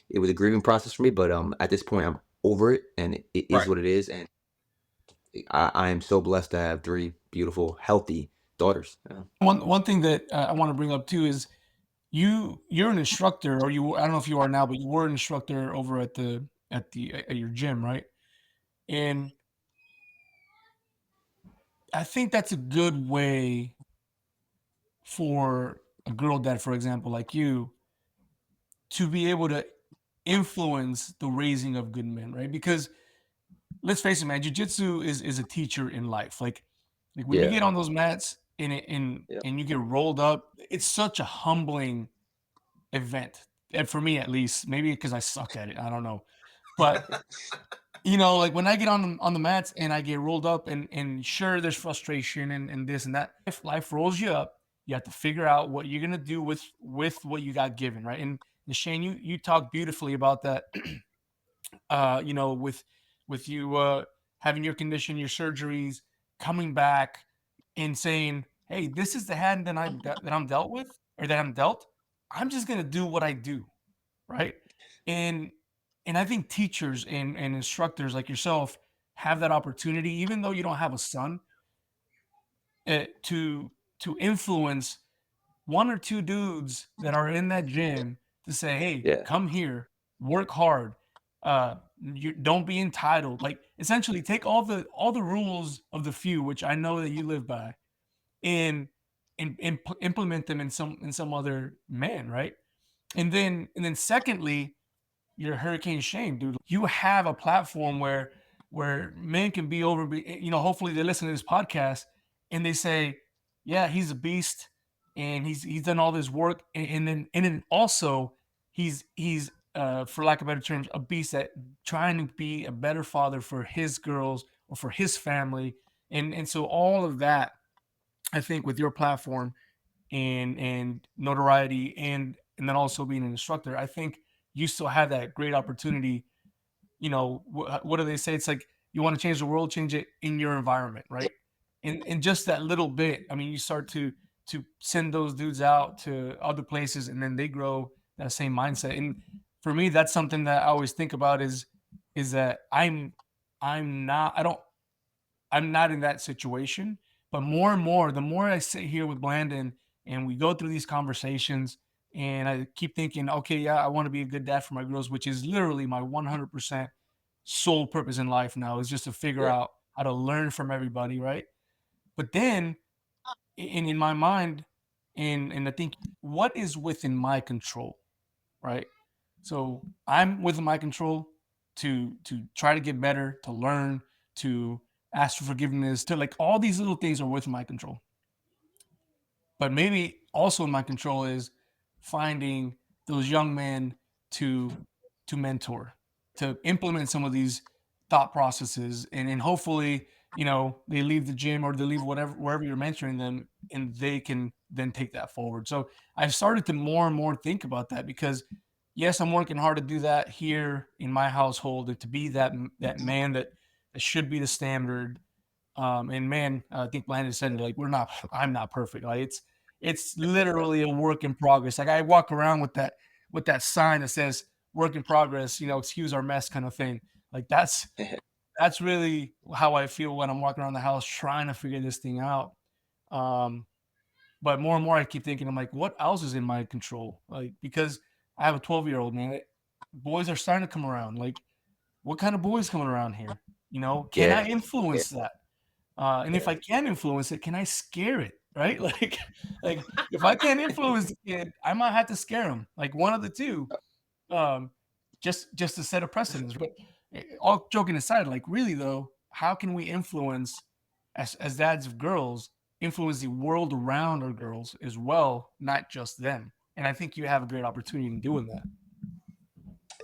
S3: it was a grieving process for me. But at this point, I'm over it, and it is
S2: Right.
S3: what it is. And I am so blessed to have three beautiful, healthy daughters. Yeah.
S1: One thing that I want to bring up too is you're an instructor, or I don't know if you are now, but you were an instructor over at your gym, right? And I think that's a good way for a girl dad, for example, like you, to be able to influence the raising of good men, right? Because let's face it, man, jujitsu is a teacher in life. Like when you
S3: Yeah.
S1: get on those mats and
S3: Yep.
S1: and you get rolled up, it's such a humbling event. And for me, at least, maybe because I suck at it, I don't know. But like when I get on the mats and I get rolled up, and sure, there's frustration and this and that. If life rolls you up, you have to figure out what you're gonna do with what you got given, right? And Shane, you talked beautifully about that. With you having your condition, your surgeries, coming back, and saying, "Hey, this is the hand that I'm dealt with, or that I'm dealt. I'm just gonna do what I do." Right? And I think teachers and instructors like yourself have that opportunity, even though you don't have a son, to influence one or two dudes that are in that gym to say, "Hey,
S3: Yeah.
S1: come here, work hard. You don't be entitled." Like essentially, take all the rules of the few, which I know that you live by, and implement them in some other man, right? And then secondly, you're Hurricane Shane, dude. You have a platform where men can be over. Hopefully they listen to this podcast and they say, "Yeah, he's a beast, and he's done all this work." And then also he's for lack of better terms, a beast at trying to be a better father for his girls or for his family. And so all of that, I think, with your platform and notoriety, and then also being an instructor, I think you still have that great opportunity. What do they say? It's like, you want to change the world, change it in your environment, right? And just that little bit, I mean, you start to send those dudes out to other places, and then they grow that same mindset. And for me, that's something that I always think about, is that I'm not I don't I'm not in that situation. But more and more, the more I sit here with Blandon and we go through these conversations, and I keep thinking, okay, yeah, I want to be a good dad for my girls, which is literally my 100% sole purpose in life now, is just to figure
S3: Yeah.
S1: out how to learn from everybody, right? But then, in my mind, and I think, what is within my control, right? So I'm within my control to try to get better, to learn, to ask for forgiveness, to like all these little things are within my control. But maybe also in my control is finding those young men to mentor, to implement some of these thought processes, and hopefully, they leave the gym, or they leave whatever wherever you're mentoring them, and they can then take that forward. So I've started to more and more think about that, because yes, I'm working hard to do that here in my household, and to be that man that should be the standard. And man, I think Landon said it, like, I'm not perfect. Like, it's literally a work in progress. Like, I walk around with that sign that says "work in progress," excuse our mess, kind of thing. Like, that's really how I feel when I'm walking around the house trying to figure this thing out. Um, but more and more, I keep thinking, I'm like, what else is in my control? Like, because I have a 12-year-old, man. Boys are starting to come around. Like, what kind of boys coming around here? Can I
S3: Yeah.
S1: influence that? And if
S3: Yeah.
S1: I can influence it, can I scare it? Right? Like if I can't influence the kid, I might have to scare him. Like one of the two, um, just to set a precedence. But all joking aside, like really though, how can we influence, as dads of girls, influence the world around our girls as well, not just them? And I think you have a great opportunity in doing that.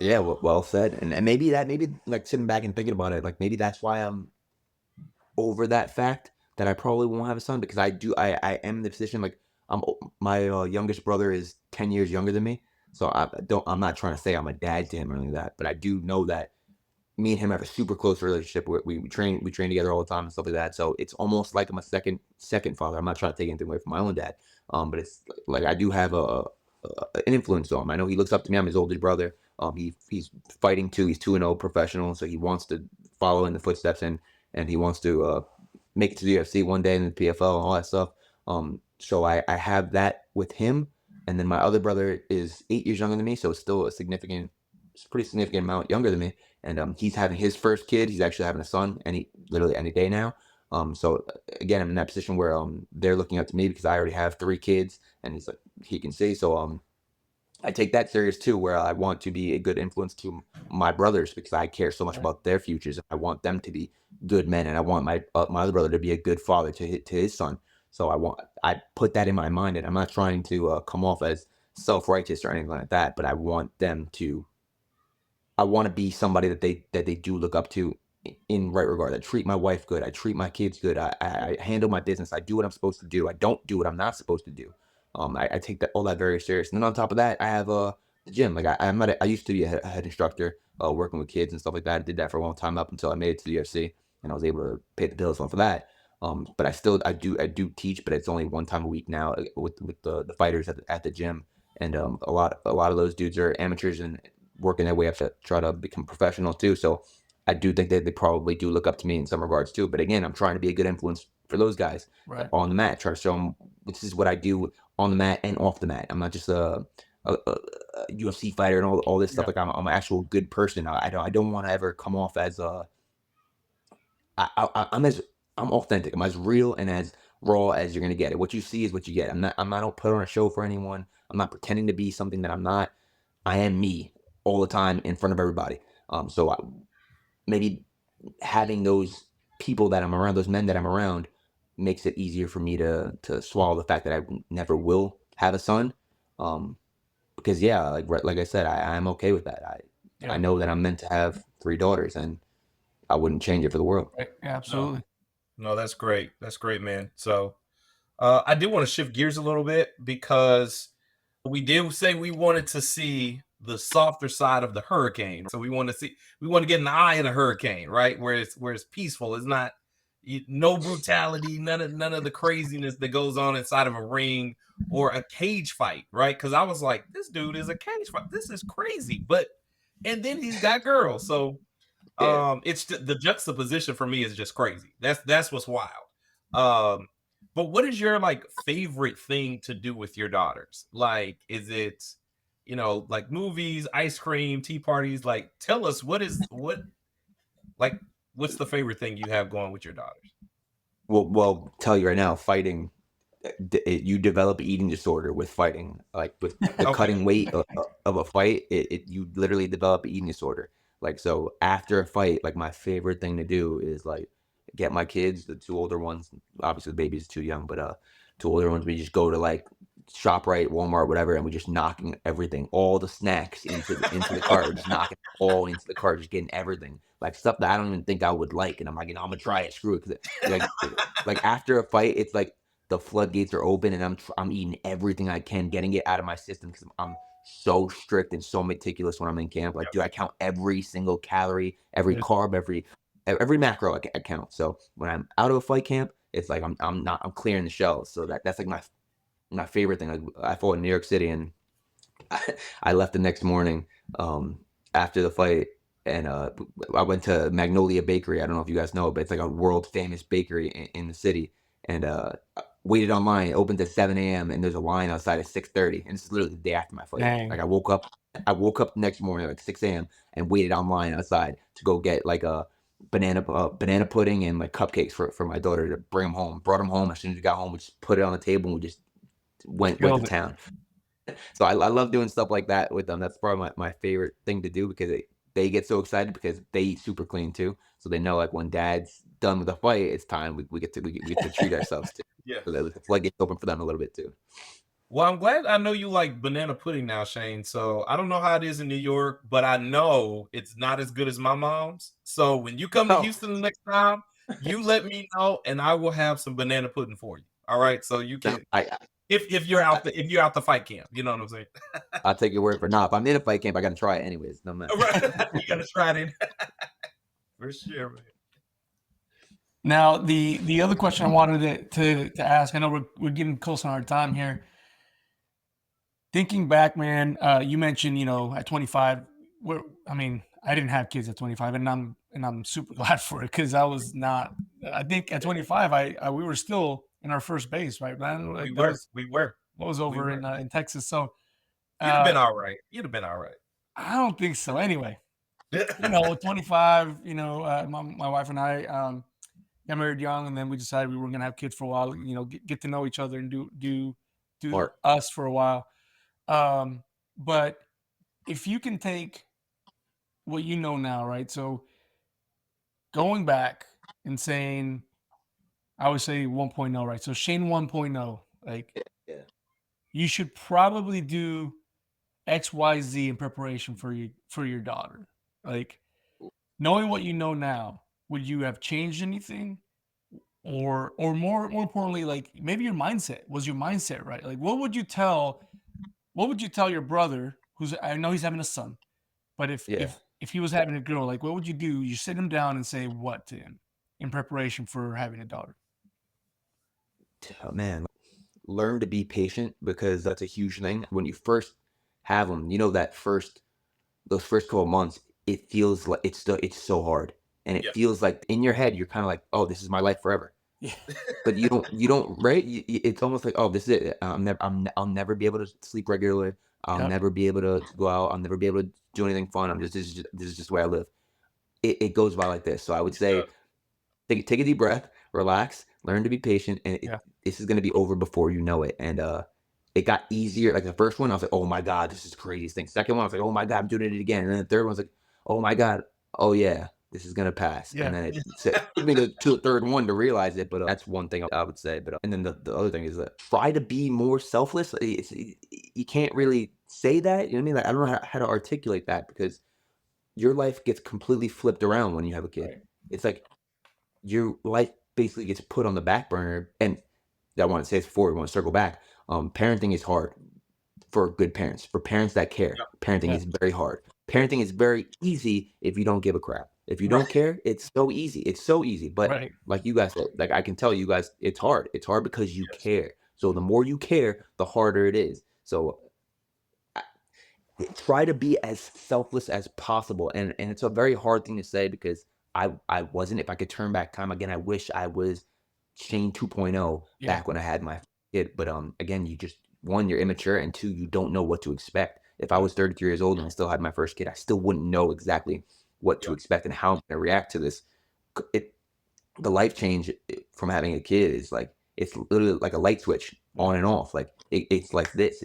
S3: Yeah, well said. And maybe like sitting back and thinking about it, like maybe that's why I'm over that fact that I probably won't have a son, because I am in the position, like, my youngest brother is 10 years younger than me. So I'm not trying to say I'm a dad to him or anything like that, but I do know that me and him have a super close relationship. We train together all the time and stuff like that. So it's almost like I'm a second father. I'm not trying to take anything away from my own dad. But it's like I do have an influence on him. I know he looks up to me. I'm his older brother. He's fighting too. He's 2-0 professional, so he wants to follow in the footsteps, and he wants to make it to the UFC one day, in the PFL and all that stuff. So I have that with him, and then my other brother is 8 years younger than me, so it's still it's a pretty significant amount younger than me. And he's having his first kid. He's actually having a son literally any day now. So again, I'm in that position where they're looking up to me because I already have 3 kids, and he can see. So I take that serious too, where I want to be a good influence to my brothers, because I care so much
S1: Right.
S3: about their futures. I want them to be good men, and I want my other brother to be a good father to his son. So I put that in my mind, and I'm not trying to come off as self-righteous or anything like that, but I want to be somebody that they do look up to in right regard. I treat my wife good. I treat my kids good. I handle my business. I do what I'm supposed to do. I don't do what I'm not supposed to do. I take all that very serious. And then on top of that, I have the gym. Like I used to be a head instructor, working with kids and stuff like that. I did that for a long time up until I made it to the UFC, and I was able to pay the bills off of that. But I do teach, but it's only one time a week now, with the fighters at the gym. And a lot of those dudes are amateurs and working their way up to try to become professional too. So I do think that they probably do look up to me in some regards too. But again, I'm trying to be a good influence for those guys on the mat. Try to show them this is what I do on the mat and off the mat. I'm not just a UFC fighter and all this stuff. Like I'm an actual good person. I don't want to ever come off as I'm authentic. I'm as real and as raw as you're gonna get it. What you see is what you get. I don't put on a show for anyone. I'm not pretending to be something that I'm not. I am me all the time in front of everybody. Maybe having those people that I'm around, those men that I'm around, makes it easier for me to swallow the fact that I never will have a son. Because like I said, I'm okay with that. I know that I'm meant to have 3 daughters, and I wouldn't change it for the world.
S1: Right. Yeah, absolutely.
S2: No, that's great. That's great, man. So I did want to shift gears a little bit, because we did say we wanted to see the softer side of the hurricane. So we want to get in the eye of the hurricane, right? Where it's peaceful. It's not no brutality, none of the craziness that goes on inside of a ring or a cage fight, right? Because I was like, this dude is a cage fight. This is crazy. And then he's got girls. So it's the juxtaposition for me is just crazy. That's what's wild. But what is your like favorite thing to do with your daughters? Like, is it, like movies, ice cream, tea parties? Like, tell us what's the favorite thing you have going with your daughters?
S3: Well, tell you right now, fighting, you develop eating disorder with fighting. Like with the cutting weight of a fight, you literally develop eating disorder. Like, so after a fight, like my favorite thing to do is like get my kids, the 2 older ones. Obviously, the baby's too young, but 2 older ones. We just go to like ShopRite, Walmart, whatever, and we just knocking everything, all the snacks into the cart. We're just knocking all into the cart, just getting everything, like stuff that I don't even think I would like. And I'm like, I'm gonna try it. Screw it. 'Cause like after a fight, it's like the floodgates are open, and I'm eating everything I can, getting it out of my system, because I'm so strict and so meticulous when I'm in camp. Like, dude, I count every single calorie, every carb, every macro I count. So when I'm out of a fight camp, it's like I'm clearing the shelves. So that's like my favorite thing. Like, I fought in New York City, and I left the next morning after the fight, and I went to Magnolia Bakery. I don't know if you guys know, but it's like a world famous bakery in the city. And waited online. It opens at 7 a.m. and there's a line outside at 6:30. And this is literally the day after my fight.
S1: Dang.
S3: Like I woke up the next morning at like 6 a.m. and waited online outside to go get like a banana pudding and like cupcakes for my daughter to bring them home. Brought them home as soon as we got home. We just put it on the table and we just went to town. So I love doing stuff like that with them. That's probably my favorite thing to do, because they get so excited because they eat super clean too. So they know, like, when dad's done with the fight, it's time we get to treat ourselves too.
S2: Yeah.
S3: So the floodgates open for them a little bit too.
S2: Well, I'm glad I know you like banana pudding now, Shane. So I don't know how it is in New York, but I know it's not as good as my mom's. So when you come to Houston the next time, you let me know, and I will have some banana pudding for you. All right, so you can. If you're out the fight camp, you know what I'm saying.
S3: I'll take your word for it. Nah, if I'm in a fight camp, I gotta try it anyways. No matter.
S2: You gotta try it for sure, man.
S1: Now, the other question I wanted to ask, I know we're getting close on our time here. Thinking back, man, you mentioned, at 25, I didn't have kids at 25, and I'm super glad for it, because I was not. I think at 25, we were still in our first base, right, man? Like,
S2: we were.
S1: What was over in Texas? So
S2: you'd have been all right.
S1: I don't think so. Anyway, 25. My wife and I got married young, and then we decided we were gonna have kids for a while. Get to know each other and do us for a while. But if you can take what you know now, right? So going back and saying, I would say 1.0, right? So Shane 1.0, like, you should probably do XYZ in preparation for your daughter. Like, knowing what you know now, would you have changed anything? Or more importantly, like, maybe your mindset. Was your mindset right? Like, what would you tell your brother, who's, I know he's having a son, but
S3: Yeah.
S1: if he was having a girl, like, what would you do? You sit him down and say what to him in preparation for having a daughter?
S3: Oh, man, learn to be patient, because that's a huge thing. When you first have them, those first couple of months, it feels like it's so hard, and it feels like in your head you're kind of like, oh, this is my life forever.
S1: Yeah.
S3: But you don't, right? It's almost like, oh, this is it. I'll never be able to sleep regularly. I'll never be able to go out. I'll never be able to do anything fun. This is just the way I live. It goes by like this. So I would say, take a deep breath, relax, learn to be patient, and this is gonna be over before you know it. And it got easier. Like the first one, I was like, oh my God, this is the craziest thing. Second one, I was like, oh my God, I'm doing it again. And then the third one was like, oh my God, oh yeah, this is gonna pass.
S1: Yeah.
S3: And then it took me to the third one to realize it. But that's one thing I would say. But and then the other thing is that try to be more selfless. You can't really say that. You know what I mean? Like, I don't know how to articulate that, because your life gets completely flipped around when you have a kid.
S1: Right.
S3: It's like your life basically gets put on the back burner. And I want to say this before we want to circle back. Parenting is hard for good parents, for parents that care. Parenting is very hard. Parenting is very easy if you don't give a crap. If you don't care, it's so easy. It's so easy. But like you guys said, like, I can tell you guys, it's hard. It's hard because you care. So the more you care, the harder it is. So try to be as selfless as possible. And it's a very hard thing to say, because I wasn't. If I could turn back time again, I wish I was Shane 2.0 back when I had my kid. But again, you just, one, you're immature, and two, you don't know what to expect. If I was 33 years old and I still had my first kid, I still wouldn't know exactly what to expect and how I'm going to react to this. The life change from having a kid is like, it's literally like a light switch on and off. Like it's like this.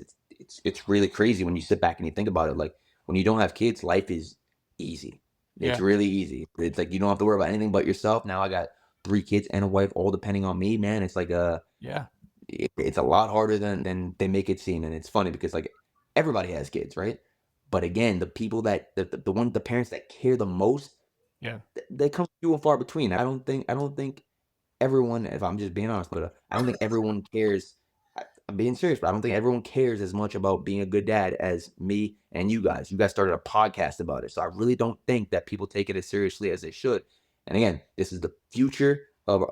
S3: It's really crazy when you sit back and you think about it. Like, when you don't have kids, life is easy. It's really easy. It's like you don't have to worry about anything but yourself. Now I got 3 kids and a wife, all depending on me, man. It's like it's a lot harder than they make it seem. And it's funny because, like, everybody has kids, right? But again, the people that the parents that care the most, they come few and far between. I don't think everyone, if I'm just being honest, but I don't think everyone cares. I'm being serious, but I don't think everyone cares as much about being a good dad as me and you guys. You guys started a podcast about it. So I really don't think that people take it as seriously as they should. And again, this is the future of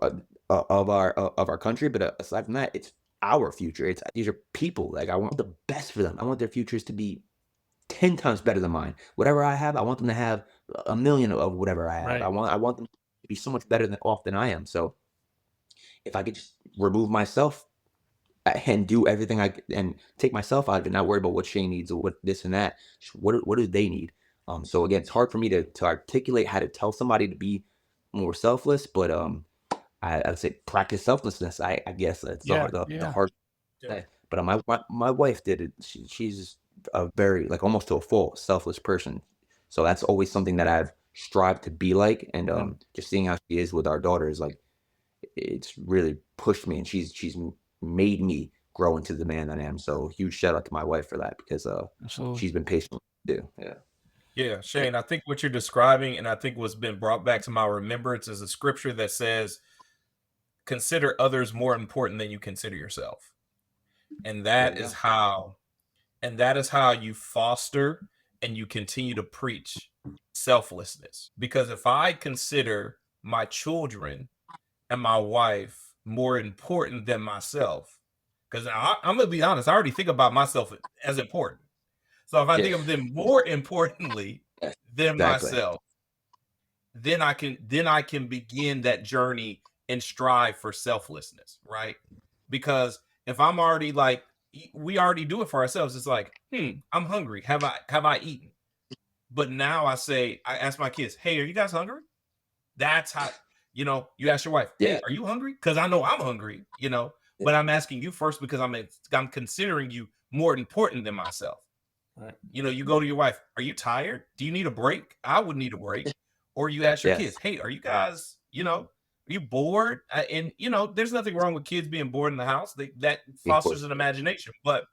S3: our country. But aside from that, it's our future. These are people. Like, I want the best for them. I want their futures to be 10 times better than mine. Whatever I have, I want them to have 1 million of whatever I have.
S1: Right.
S3: I want them to be so much better off than I am. So if I could just remove myself and do everything and take myself out of it, not worry about what Shane needs or what this and that. What do they need? So again, it's hard for me to articulate how to tell somebody to be more selfless, but I would say practice selflessness. I guess that's the hard thing. But my wife did it. She's a very, like, almost to a full selfless person. So that's always something that I've strived to be like. And just seeing how she is with our daughter is like, it's really pushed me, and she's made me grow into the man that I am. So huge shout out to my wife for that, because she's been patient too.
S2: Yeah, Shane, I think what you're describing, and I think what's been brought back to my remembrance, is a scripture that says, consider others more important than you consider yourself. And that is how you foster and you continue to preach selflessness. Because if I consider my children and my wife more important than myself, because I'm going to be honest, I already think about myself as important. So if I think of them more importantly than myself, then I can begin that journey and strive for selflessness, right? Because if I'm already like, we already do it for ourselves. It's like, I'm hungry. Have I eaten? But now I ask my kids, hey, are you guys hungry? That's how, you ask your wife, hey, are you hungry? Because I know I'm hungry, but I'm asking you first because I'm considering you more important than myself. Right. You go to your wife, are you tired? Do you need a break? I would need a break. Or you ask your kids, hey, are you guys, are you bored? And, there's nothing wrong with kids being bored in the house. That fosters an imagination. But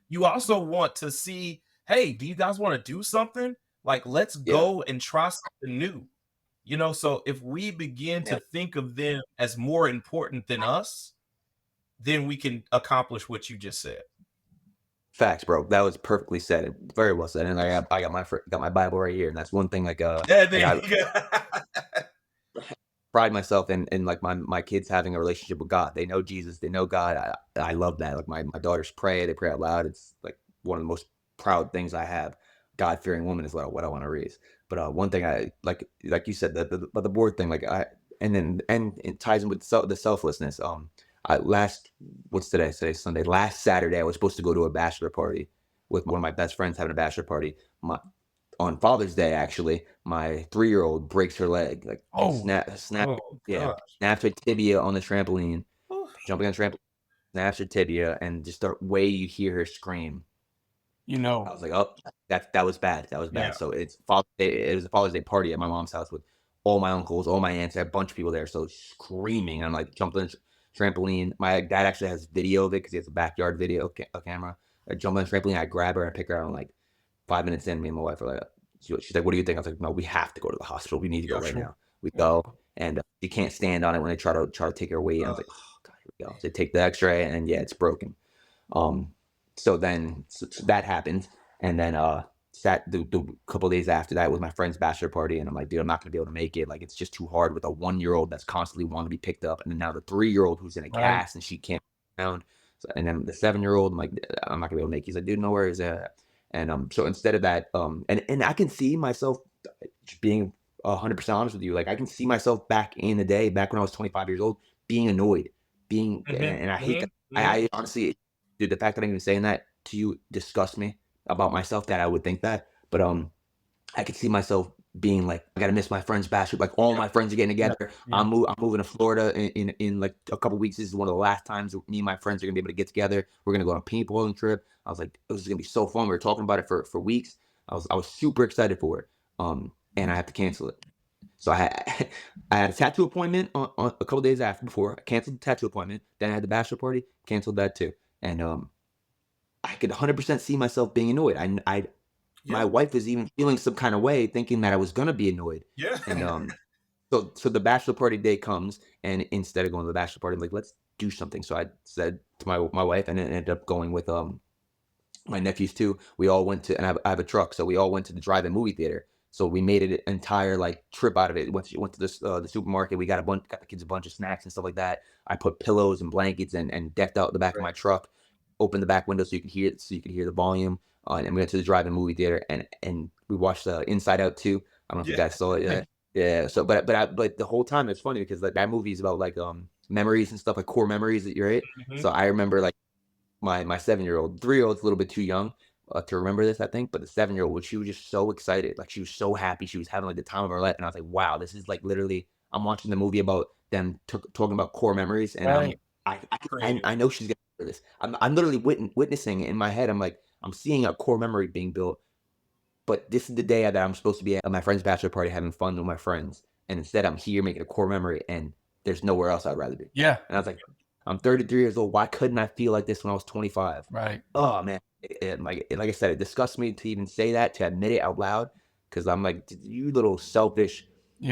S2: you also want to see, hey, do you guys want to do something? Like, let's go and try something new. So if we begin to think of them as more important than us, then we can accomplish what you just said.
S3: Facts, bro. That was perfectly said. Very well said. And I got my Bible right here, and that's one thing like pride myself in like my kids having a relationship with God. They know Jesus, they know God. I love that. Like my daughters pray, they pray out loud. It's like one of the most proud things I have. God-fearing woman is what I want to raise. But one thing I like you said, the board thing, like and it ties in with the selflessness. What's today? Today's Sunday. Last Saturday, I was supposed to go to a bachelor party with one of my best friends having a bachelor party. On Father's Day, actually, my 3-year-old breaks her leg, like snaps her tibia on the trampoline, jumping on the trampoline, snaps her tibia, and just the way you hear her scream, I was like, oh, that was bad. That was bad. Yeah. So it was a Father's Day party at my mom's house with all my uncles, all my aunts, I had a bunch of people there, so screaming. I'm like jumping on the trampoline. My dad actually has video of it because he has a backyard video camera. I jump on the trampoline, I grab her, I pick her out, and like 5 minutes in, me and my wife are like, she's like, what do you think? I was like, no, we have to go to the hospital. We need to go right now. We go, and she can't stand on it when they try to take her weight. I was like, oh god, here we go. So they take the X-ray, and yeah, it's broken. So that happened, and then the couple of days after that was my friend's bachelor party, and I'm like, dude, I'm not gonna be able to make it. Like, it's just too hard with a 1-year-old that's constantly wanting to be picked up, and then now the 3-year-old who's in a cast and she can't be around. So, and then the 7-year-old, I'm like, I'm not gonna be able to make it. He's like, dude, no worries. And so instead of that, and I can see myself being 100% honest with you. Like, I can see myself back in the day, back when I was 25 years old, being annoyed, and I hate that. I honestly, dude, the fact that I'm even saying that to you disgusts me about myself, that I would think that. But I could see myself being like, I gotta miss my friend's bachelor. Like, all my friends are getting together. I'm moving to Florida in like a couple weeks. This is one of the last times me and my friends are gonna be able to get together. We're gonna go on a paintballing trip. I was like, this is gonna be so fun. We were talking about it for weeks. I was super excited for it. And I had to cancel it. So I had a tattoo appointment on a couple days before. I canceled the tattoo appointment. Then I had the bachelor party, canceled that too. And I could 100% see myself being annoyed. My wife was even feeling some kind of way, thinking that I was gonna be annoyed.
S2: Yeah.
S3: And so the bachelor party day comes, and instead of going to the bachelor party, I'm like, let's do something. So I said to my wife, and it ended up going with my nephews too. We all went to, and I have a truck, so we all went to the drive-in movie theater. So we made it an entire like trip out of it. Went to this the supermarket. We got the kids a bunch of snacks and stuff like that. I put pillows and blankets and decked out the back of my truck. Opened the back window so you could hear it, so you could hear the volume. And we went to the drive-in movie theater, and we watched Inside Out 2. I don't know if you guys saw it yet. Yeah. So, but the whole time it's funny because like that movie is about like memories and stuff, like core memories that you're right. So I remember like my 7-year-old, 3-year-old's a little bit too young to remember this, I think, but the 7-year-old, she was just so excited, like she was so happy, she was having like the time of her life, and I was like, wow, this is like literally, I'm watching the movie about them talking about core memories, and I know she's gonna do this. I'm literally witnessing it in my head. I'm like, I'm seeing a core memory being built, but this is the day that I'm supposed to be at my friend's bachelor party having fun with my friends, and instead I'm here making a core memory, and there's nowhere else I'd rather be.
S1: Yeah.
S3: And I was like, I'm 33 years old. Why couldn't I feel like this when I was 25?
S1: Right.
S3: Oh man, like I said, it disgusts me to even say that, to admit it out loud, because I'm like, you little selfish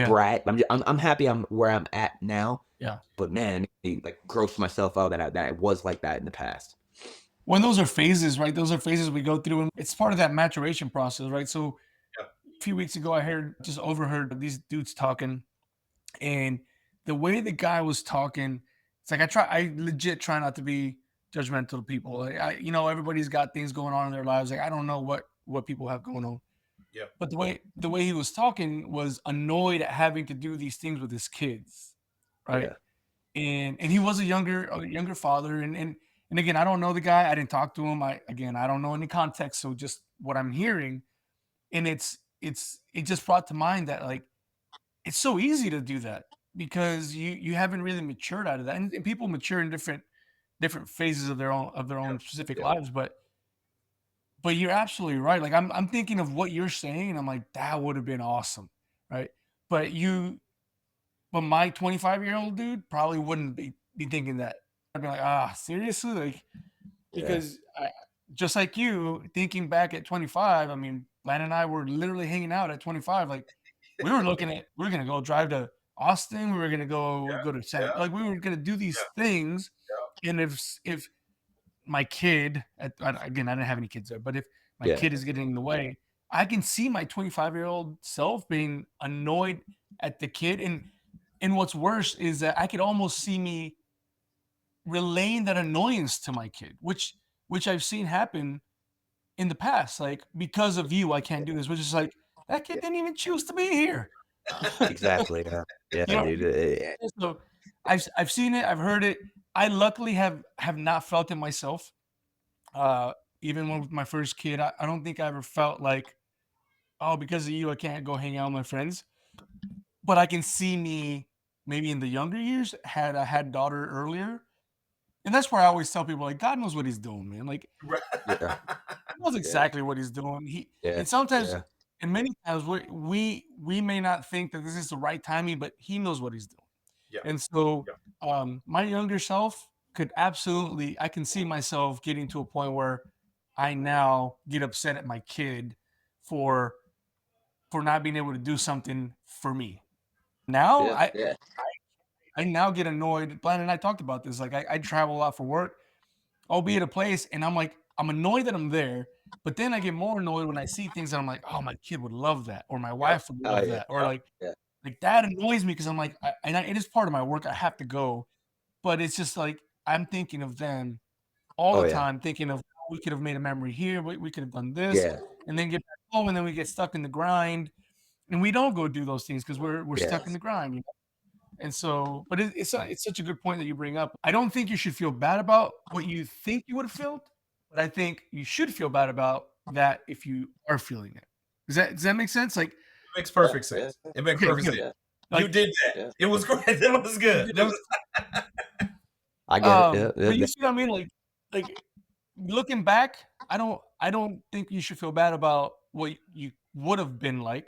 S3: brat. I'm happy I'm where I'm at now.
S1: Yeah.
S3: But man, it like gross myself out that I was like that in the past.
S1: When those are phases, right? Those are phases we go through, and it's part of that maturation process, right? So a few weeks ago, I overheard these dudes talking, and the way the guy was talking, it's like I legit try not to be judgmental to people. Everybody's got things going on in their lives. Like, I don't know what people have going on.
S2: Yeah.
S1: But the way he was talking was annoyed at having to do these things with his kids, right? Yeah. And he was a younger father, and again, I don't know the guy. I didn't talk to him. I don't know any context, so just what I'm hearing, and it just brought to mind that, like, it's so easy to do that because you haven't really matured out of that, and people mature in different phases of their own specific lives, but you're absolutely right. Like, I'm thinking of what you're saying, and I'm like, that would have been awesome, right? But my 25-year-old dude probably wouldn't be thinking that. I'd be like, seriously, like, because just like you, thinking back at 25, I mean, Lan and I were literally hanging out at 25. Like we were looking at, we are gonna go drive to Austin. We were gonna go to San, like we were gonna do these things. And if my kid, again, I didn't have any kids there, but if my kid is getting in the way, I can see my 25-year-old self being annoyed at the kid. And what's worse is that I could almost see me relaying that annoyance to my kid, which I've seen happen in the past. Like, because of you, I can't do this, which is like, that kid didn't even choose to be here.
S3: Exactly. Yeah,
S1: You know,
S3: dude.
S1: so I've seen it, I've heard it. I luckily have not felt it myself. Even with my first kid, I don't think I ever felt like, oh, because of you, I can't go hang out with my friends. But I can see me maybe in the younger years, had I had daughter earlier. And that's where I always tell people, like, God knows what he's doing, man. Like,
S3: Yeah.
S1: he knows exactly what he's doing.
S3: Yeah.
S1: And sometimes,
S3: Yeah.
S1: and many times, we may not think that this is the right timing, but he knows what he's doing. And so, my younger self could absolutely, I can see myself getting to a point where I now get upset at my kid for not being able to do something for me. Now I now get annoyed. Bland and I talked about this. Like, I travel a lot for work. I'll be at a place and I'm like, I'm annoyed that I'm there, but then I get more annoyed when I see things that I'm like, oh, my kid would love that, or my wife would
S3: Oh
S1: love
S3: yeah.
S1: that, or like
S3: Yeah.
S1: that annoys me because I'm like, it is part of my work. I have to go, but it's just like I'm thinking of them all
S3: Oh
S1: the
S3: yeah.
S1: time, thinking of, oh, we could have made a memory here, we could have done this,
S3: Yeah.
S1: and then get back home, and then we get stuck in the grind, and we don't go do those things because we're stuck in the grind. You know? And so, but it's such a good point that you bring up. I don't think you should feel bad about what you think you would have felt, but I think you should feel bad about that if you are feeling it. Does that make sense? Like,
S2: It makes perfect sense. It makes
S1: okay,
S2: perfect
S1: good.
S2: sense.
S1: Like,
S2: You did that. It was great. That was good. That was
S3: I get it. Yeah.
S1: but you
S3: Yeah.
S1: see what I mean? Like looking back, I don't think you should feel bad about what you would have been like.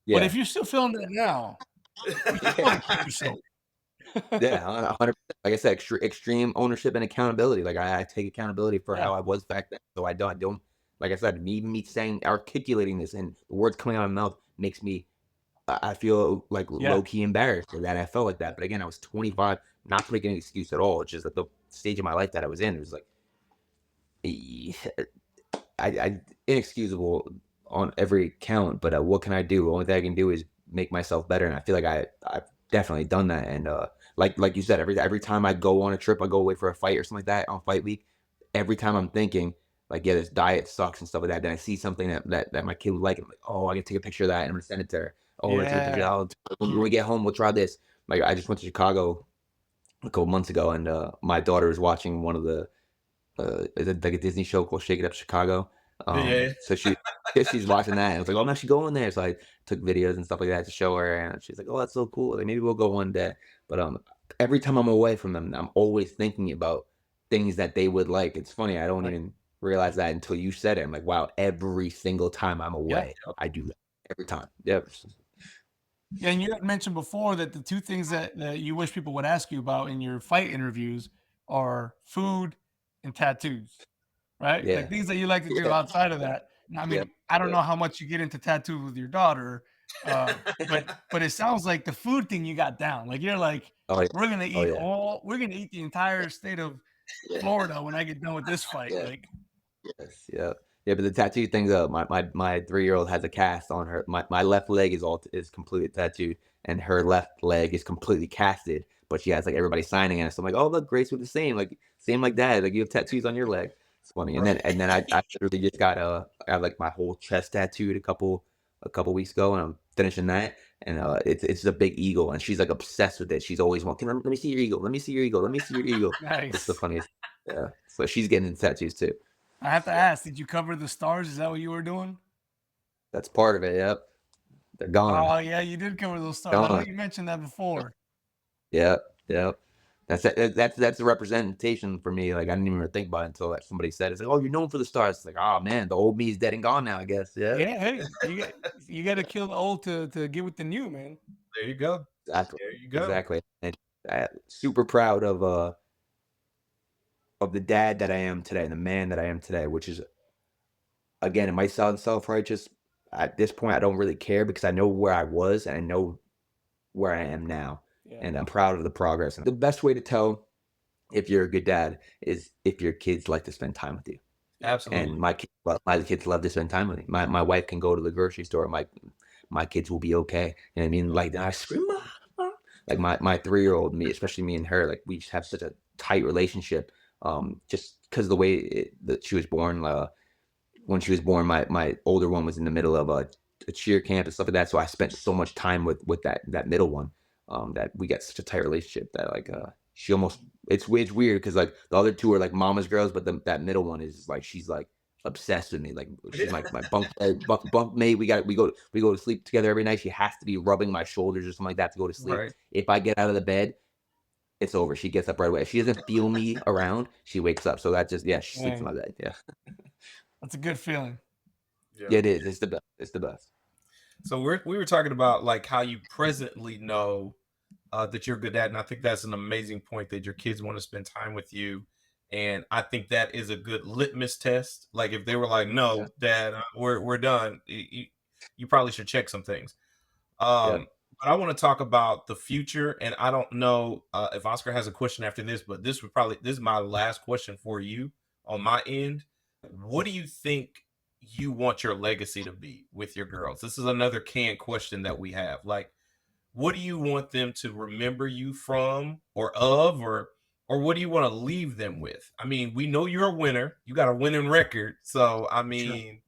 S1: But if
S3: Yeah.
S1: you're still feeling that now, you should probably kick yourself.
S3: Yeah, 100%. Like I said, extreme ownership and accountability. Like I take accountability for
S1: Yeah.
S3: how I was back then. So I don't, like I said, me saying, articulating this and the words coming out of my mouth makes me, I feel like
S1: Yeah.
S3: low key embarrassed that I felt like that. But again, I was 25, not to make any excuse at all. It's just like the stage of my life that I was in. It was like, I inexcusable on every count. But what can I do? The only thing I can do is make myself better. And I feel like I've definitely done that. And like you said, every time I go on a trip, I go away for a fight or something like that on fight week. Every time I'm thinking like, yeah, this diet sucks and stuff like that. Then I see something that my kid would like. I'm like, oh, I can take a picture of that and I'm gonna send it to her. Oh, let's take a picture.
S1: Yeah.
S3: When we get home, we'll try this. Like I just went to Chicago a couple months ago, and my daughter was watching one of the like a Disney show called Shake It Up Chicago.
S2: yeah.
S3: So she's watching that and I was like, oh, I'm actually going there. So I took videos and stuff like that to show her, and she's like, oh, that's so cool. Like maybe we'll go one day. But every time I'm away from them, I'm always thinking about things that they would like. It's funny, I don't
S1: Like,
S3: even realize that until you said it. I'm like, wow, every single time I'm
S1: yeah.
S3: away, I do that every time. Yep.
S1: Yeah, and you had mentioned before that the two things that you wish people would ask you about in your fight interviews are food and tattoos, right? Like
S3: Yeah.
S1: things that you like to do
S3: Yeah.
S1: outside of that. Now, I mean,
S3: Yep.
S1: I don't know how much you get into tattoos with your daughter, but it sounds like the food thing you got down. Like you're like,
S3: Oh yeah.
S1: we're gonna
S3: Oh
S1: eat
S3: yeah.
S1: we're gonna eat the entire state of Florida when I get done with this fight.
S3: Yeah.
S1: Like,
S3: Yes, yeah. Yeah, but the tattoo thing's up. My 3-year-old has a cast on her. My left leg is completely tattooed, and her left leg is completely casted. But she has like everybody signing in it. So I'm like, oh look, Grace, we're the same. Like same like that. Like you have tattoos on your leg. It's funny. And then I literally just got I have like my whole chest tattooed a couple weeks ago, and I'm finishing that. And it's a big eagle, and she's like obsessed with it. She's always wanting, let me see your eagle. Let me see your eagle. Let me see your eagle. It's the
S1: nice.
S3: funniest. Yeah. So she's getting into tattoos too.
S1: I have to ask, did you cover the stars? Is that what you were doing?
S3: That's part of it. Yep. They're gone.
S1: Oh yeah, you did cover those stars. I know
S3: Gone.
S1: you mentioned that before.
S3: Yep. Yep. That's a representation for me. Like I didn't even think about it until like somebody said it. It's like, oh, you're known for the stars. It's like, oh man, the old me is dead and gone now, I guess. Yeah.
S1: Yeah, hey, you got to kill the old to get with the new, man.
S2: There you go.
S3: Exactly.
S2: There you go.
S3: Exactly. And super proud of of the dad that I am today, and the man that I am today, which is, again, it might sound self-righteous. At this point, I don't really care because I know where I was and I know where I am now, and I'm proud of the progress. And the best way to tell if you're a good dad is if your kids like to spend time with you.
S2: Absolutely.
S3: And my kids love to spend time with me. My wife can go to the grocery store. My kids will be okay. You know what I mean? Like, I scream, "Mama." Like my 3-year-old, me, especially me and her, like we just have such a tight relationship. Just because the way that she was born. When she was born, my older one was in the middle of a cheer camp and stuff like that. So I spent so much time with that middle one, that we got such a tight relationship that like she almost it's weird because like the other two are like mama's girls, but that middle one is like she's like obsessed with me. Like she's my bunk mate. We go to sleep together every night. She has to be rubbing my shoulders or something like that to go to sleep.
S2: Right.
S3: If I get out of the bed, it's over. She gets up right away. If she doesn't feel me around, she wakes up. So that just she sleeps in my bed. Yeah.
S1: That's a good feeling.
S3: Yeah, it is. It's the best. It's the best.
S2: So we were talking about like how you presently know that you're a good dad, and I think that's an amazing point that your kids want to spend time with you, and I think that is a good litmus test. Like if they were like, "No, Dad, we're done," you probably should check some things. But I want to talk about the future, and I don't know if Oscar has a question after this, but this is my last question for you on my end. What do you think you want your legacy to be with your girls? This is another canned question that we have. Like, what do you want them to remember you from or of, or what do you want to leave them with? I mean, we know you're a winner. You got a winning record. So I mean,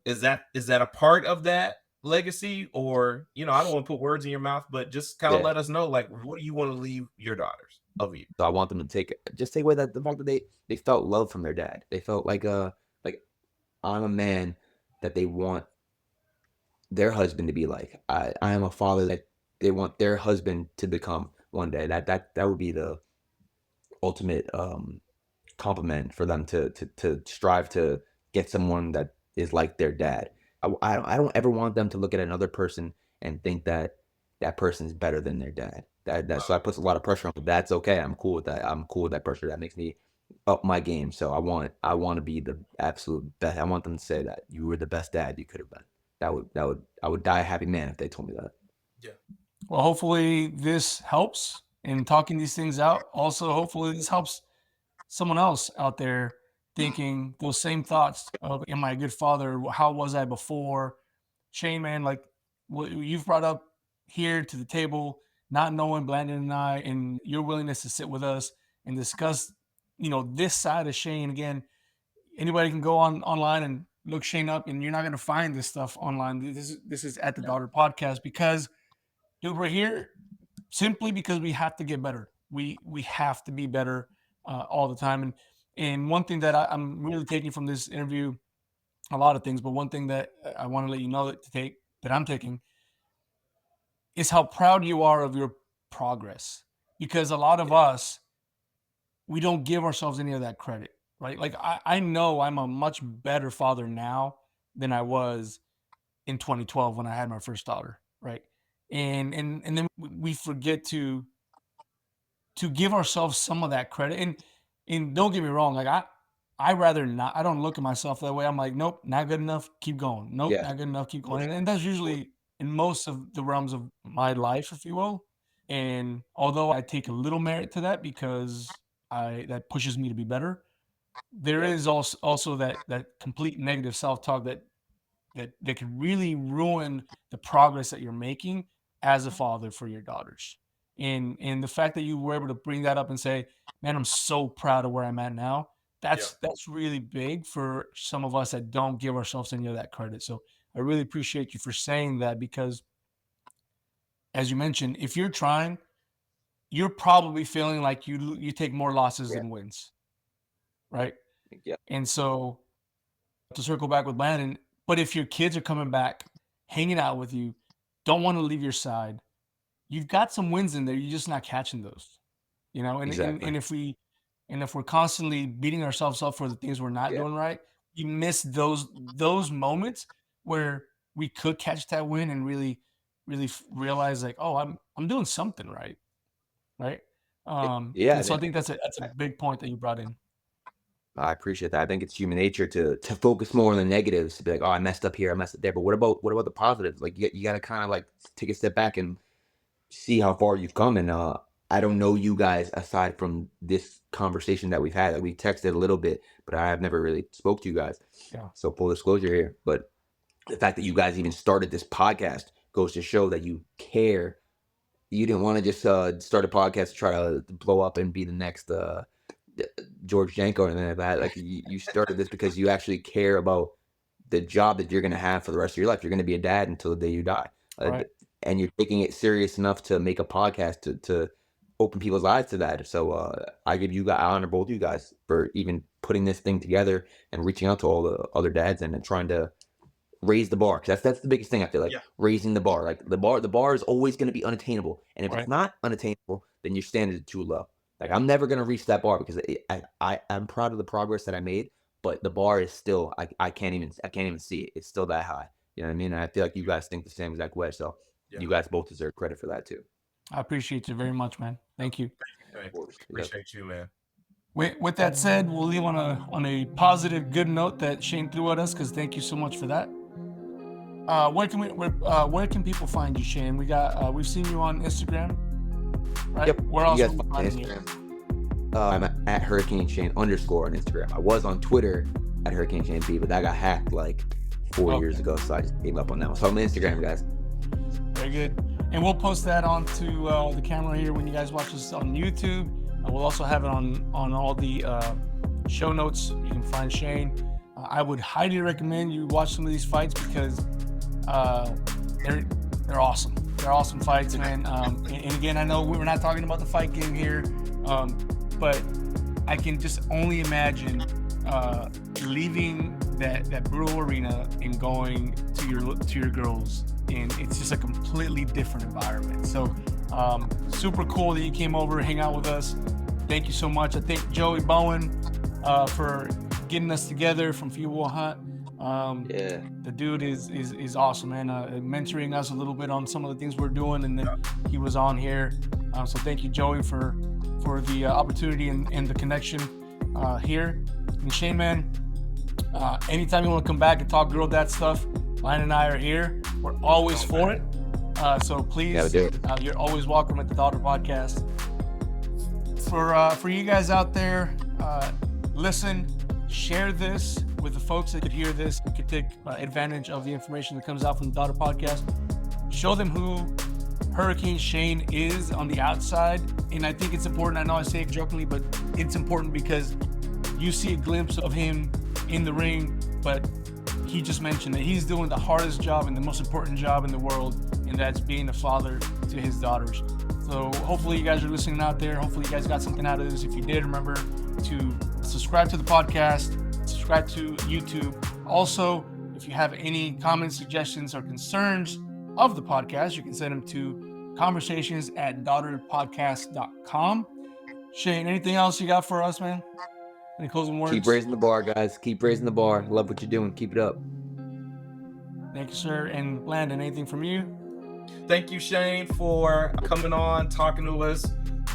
S2: is that a part of that legacy? Or, I don't want to put words in your mouth, but just kind of let us know, like, what do you want to leave your daughters of you?
S3: So I want them to take away that the fact that they felt love from their dad. They felt like I'm a man that they want their husband to be like. I am a father that they want their husband to become one day. That would be the ultimate compliment for them to strive to get someone that is like their dad. I don't ever want them to look at another person and think that that person is better than their dad. So that puts a lot of pressure on them. That's okay. I'm cool with that. I'm cool with that pressure. That makes me up my game. So I want to be the absolute best. I want them to say that you were the best dad you could have been. I would die a happy man if they told me that.
S2: Yeah.
S1: Well, hopefully this helps in talking these things out. Also, hopefully this helps someone else out there thinking those same thoughts of, am I a good father? How was I before? Shane, man, like what you've brought up here to the table, not knowing Blandon and I, and your willingness to sit with us and discuss, this side of Shane. Again, anybody can go online and look Shane up, and you're not going to find this stuff online. This is at the Daughter Podcast, because dude, we're here simply because we have to get better. We have to be better all the time. And one thing that I'm really taking from this interview, a lot of things, but one thing that I want to let you know that I'm taking is how proud you are of your progress. Because a lot of us, we don't give ourselves any of that credit, right? Like I know I'm a much better father now than I was in 2012 when I had my first daughter, right? And then we forget to give ourselves some of that credit. And don't get me wrong, like I rather not. I don't look at myself that way. I'm like, nope, not good enough. Keep going. Nope, not good enough. Keep going. And that's usually in most of the realms of my life, if you will. And although I take a little merit to that because that pushes me to be better, there is also that complete negative self-talk that can really ruin the progress that you're making as a father for your daughters. And the fact that you were able to bring that up and say, man, I'm so proud of where I'm at now. That's really big for some of us that don't give ourselves any of that credit. So I really appreciate you for saying that, because as you mentioned, if you're trying, you're probably feeling like you take more losses than wins. Right.
S3: Yeah.
S1: And so to circle back with Landon, but if your kids are coming back, hanging out with you, don't want to leave your side, you've got some wins in there. You're just not catching those, And
S3: Exactly.
S1: and if we're constantly beating ourselves up for the things we're not doing right, you miss those moments where we could catch that win and really realize like, oh, I'm doing something right, right? And so I think that's a big point that you brought in.
S3: I appreciate that. I think it's human nature to focus more on the negatives, to be like, oh, I messed up here, I messed up there. But what about the positives? Like you got to kind of like take a step back and see how far you've come. And I don't know you guys aside from this conversation that we've had. Like, we texted a little bit, but I have never really spoke to you guys.
S1: Yeah.
S3: So full disclosure here, but the fact that you guys even started this podcast goes to show that you care. You didn't want to just start a podcast to try to blow up and be the next George Janko or anything like that. Like, you started this because you actually care about the job that you're going to have for the rest of your life. You're going to be a dad until the day you die.
S1: Right.
S3: And you're taking it serious enough to make a podcast to open people's eyes to that. So I honor both you guys for even putting this thing together and reaching out to all the other dads and trying to raise the bar. Because that's the biggest thing, I feel like. Raising the bar. Like, the bar is always going to be unattainable. And if it's not unattainable, then your standard is too low. Like, I'm never going to reach that bar because I'm proud of the progress that I made, but the bar is still, I can't even see it. It's still that high. You know what I mean? And I feel like you guys think the same exact way. So you guys both deserve credit for that too.
S1: I appreciate you very much, man. Thank you.
S2: Appreciate you, man.
S1: With that said, we'll leave on a positive, good note that Shane threw at us, because thank you so much for that. Where can people find you, Shane? We've seen you on Instagram, right?
S3: Yep.
S1: Where else
S3: you
S1: can we find
S3: Instagram? I'm at Hurricane Shane _ on Instagram. I was on Twitter at Hurricane Shane B, but that got hacked like 4 years ago, so I just gave up on that one. So I'm on Instagram, guys.
S1: Very good. And we'll post that onto the camera here when you guys watch this on YouTube. We'll also have it on all the show notes. You can find Shane. I would highly recommend you watch some of these fights because they're awesome. They're awesome fights, man. And again, I know we're not talking about the fight game here, but I can just only imagine leaving that Brew Arena and going to your girls, and it's just a completely different environment. So super cool that you came over to hang out with us. Thank you so much. I thank Joey Bowen for getting us together from Fuel Hunt. The dude is awesome, man. Mentoring us a little bit on some of the things we're doing, and then he was on here. So thank you, Joey, for the opportunity and the connection here. And Shane, man, anytime you want to come back and talk girl dad stuff, Lion and I are here. We're always for it. So please, you're always welcome at the Daughter Podcast. For you guys out there, listen, share this with the folks that could hear this, who could take advantage of the information that comes out from the Daughter Podcast. Show them who Hurricane Shane is on the outside. And I think it's important. I know I say it jokingly, but it's important because you see a glimpse of him in the ring, but he just mentioned that he's doing the hardest job and the most important job in the world, and that's being a father to his daughters. So hopefully you guys are listening out there. Hopefully you guys got something out of this. If you did, remember to subscribe to the podcast, subscribe to YouTube. Also, if you have any comments, suggestions, or concerns of the podcast, you can send them to conversations@daughterpodcast.com. Shane, anything else you got for us, man? Any closing words?
S3: Keep raising the bar, guys. Keep raising the bar. Love what you're doing. Keep it up.
S1: Thank you, sir. And Blandon, anything from you?
S2: Thank you, Shane, for coming on, talking to us,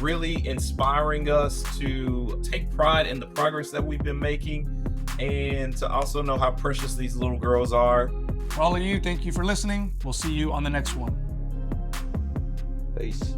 S2: really inspiring us to take pride in the progress that we've been making, and to also know how precious these little girls are.
S1: For all of you, thank you for listening. We'll see you on the next one.
S3: Peace.